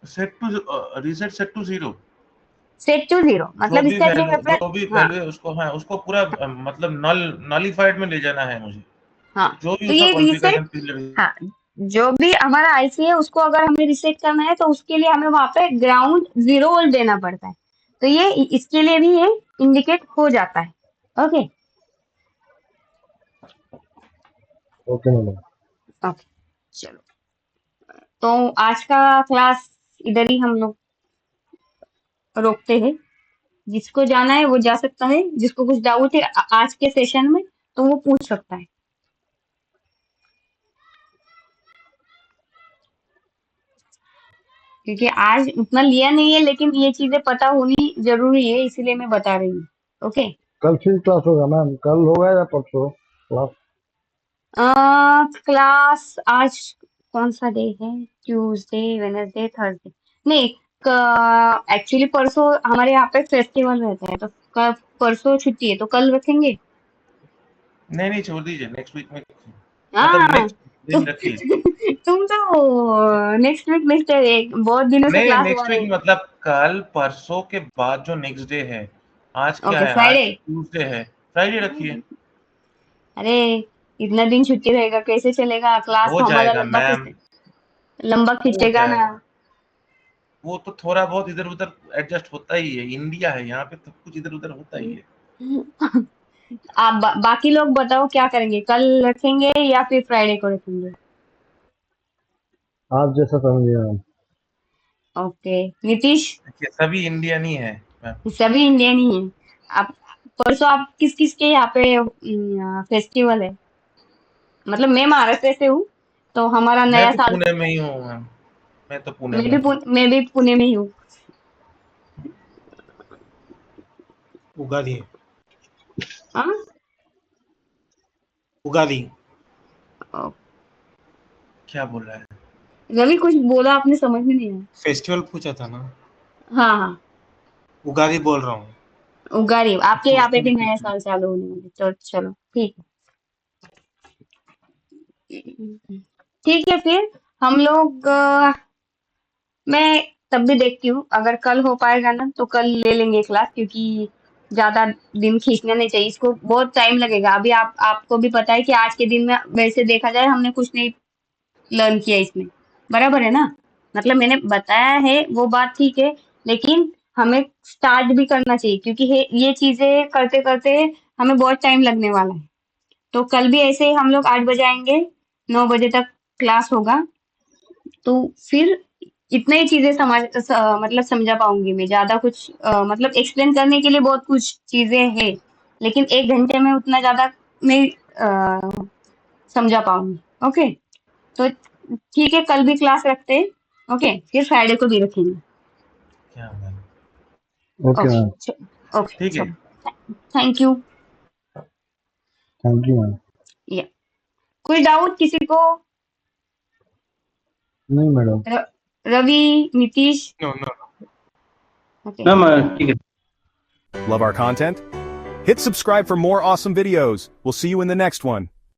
Reset set to zero. Set to zero मतलब इसका जो रेफरेंस, जो भी हाँ वैल्यू है उसको, हाँ उसको पूरा मतलब नलिफाइड में ले जाना है मुझे, हाँ, जो भी तो उसका ये कॉन्फ़िगरेशन रिसेट, पिछले। हाँ जो भी हमारा आईसी है उसको अगर हमें रिसेट करना है तो उसके लिए हमें वहां पे ग्राउंड 0 वोल्ट देना पड़ता है। तो ये इसके लिए भी ये इंडिकेट हो जाता है। Okay okay madam. ओके, चलो तो आज का क्लास इधर ही हम लोग रोकते हैं। जिसको जाना है वो जा सकता है, जिसको कुछ डाउट है आज के सेशन में तो वो पूछ सकता है। क्योंकि आज उतना लिया नहीं है लेकिन ये चीजें पता होनी जरूरी है, इसीलिए मैं बता रही हूँ। ओके, कल फिर क्लास होगा मैम, कल होगा या परसों क्लास? क्लास आज कौन सा डे है? ट्यूसडे, वेडनेसडे, थर्सडे नहीं, एक्चुअली परसों हमारे यहाँ पे फेस्टिवल रहता है तो परसों छुट्टी है तो कल रखेंगे। नहीं नहीं, छोड़ दीजिए, नेक्स्ट वीक में, मतलब हाँ नेक्स्ट दिन रखिए। तुम तो नेक्स्ट वीक नेक्स्ट एक बहुत दिनों से नहीं, क्लास हुआ नेक्स्ट वीक नहीं। मतलब कल परसों के बाद जो नेक्स्ट डे है। आज क्या ओके है? आज फ्राइडे। ट्यूसडे है, फ्राइडे रखिए। अरे इतना दिन छुट्टी रहेगा कैसे चलेगा? क्लास हो तो हमारा जाएगा मैम, लंबा हो खींचेगा ना। जाएगा। वो तो थोड़ा बहुत इधर उधर एडजस्ट होता ही है, इंडिया है यहाँ पे, सब कुछ इधर उधर होता ही है। आप बाकी लोग बताओ क्या करेंगे, कल रखेंगे या फिर फ्राइडे को रखेंगे? आप जैसा समझिए मैम। ओके नीतीश, देखिए, सभी इंडियन ही है मैम। सभी इंडियन ही हैं। आप परसों आप किस किस के यहाँ पे फेस्टिवल है? मतलब मैं महाराष्ट्र से हूँ तो हमारा मैं नया तो साल, पुणे में ही हूँ मैम, मैं तो पुणे में हूँ। मैं भी पुणे में ही हूँ। उगादी है, हाँ उगादी। ओ, क्या बोल रहा है? रवि कुछ बोला आपने समझ में नहीं आया। फेस्टिवल पूछा था ना, हाँ हाँ, उगादी बोल रहा हूँ। उगाड़ी आपके यहाँ पे उसको भी भी नया कुछ साल चालू होने वाला है, तो चलो ठीक है। ठीक है फिर हम लोग मैं तब भी देखती हूँ अगर कल हो पाएगा ना तो कल ले लेंगे क्लास, क्योंकि ज्यादा दिन खींचना नहीं चाहिए, इसको बहुत टाइम लगेगा। अभी आपको भी पता है कि आज के दिन में वैसे देखा जाए हमने कुछ नहीं लर्न किया इसमें, बराबर है ना? मतलब मैंने बताया है वो बात ठीक है, लेकिन हमें स्टार्ट भी करना चाहिए क्योंकि ये चीजें करते करते हमें बहुत टाइम लगने वाला है। तो कल भी ऐसे ही हम लोग 8 बजे आएंगे, 9 बजे तक क्लास होगा। तो फिर इतना ही चीजें मतलब समझा पाऊंगी मैं, ज्यादा कुछ मतलब एक्सप्लेन करने के लिए बहुत कुछ चीजें हैं, लेकिन 1 घंटे में उतना ज्यादा नहीं समझा पाऊंगी। ओके, तो ठीक है कल भी क्लास रखते हैं। ओके, फिर फ्राइडे को भी रखेंगे। क्या ma'am? Okay okay ma'am. Okay ठीक है। चलो, thank you. Thank you ma'am. या कोई डाउट किसी को? नहीं madam. Ravi, Nitish? No no. Okay ma'am ठीक है। Love our content? Hit subscribe for more awesome videos. We'll see you in the next one.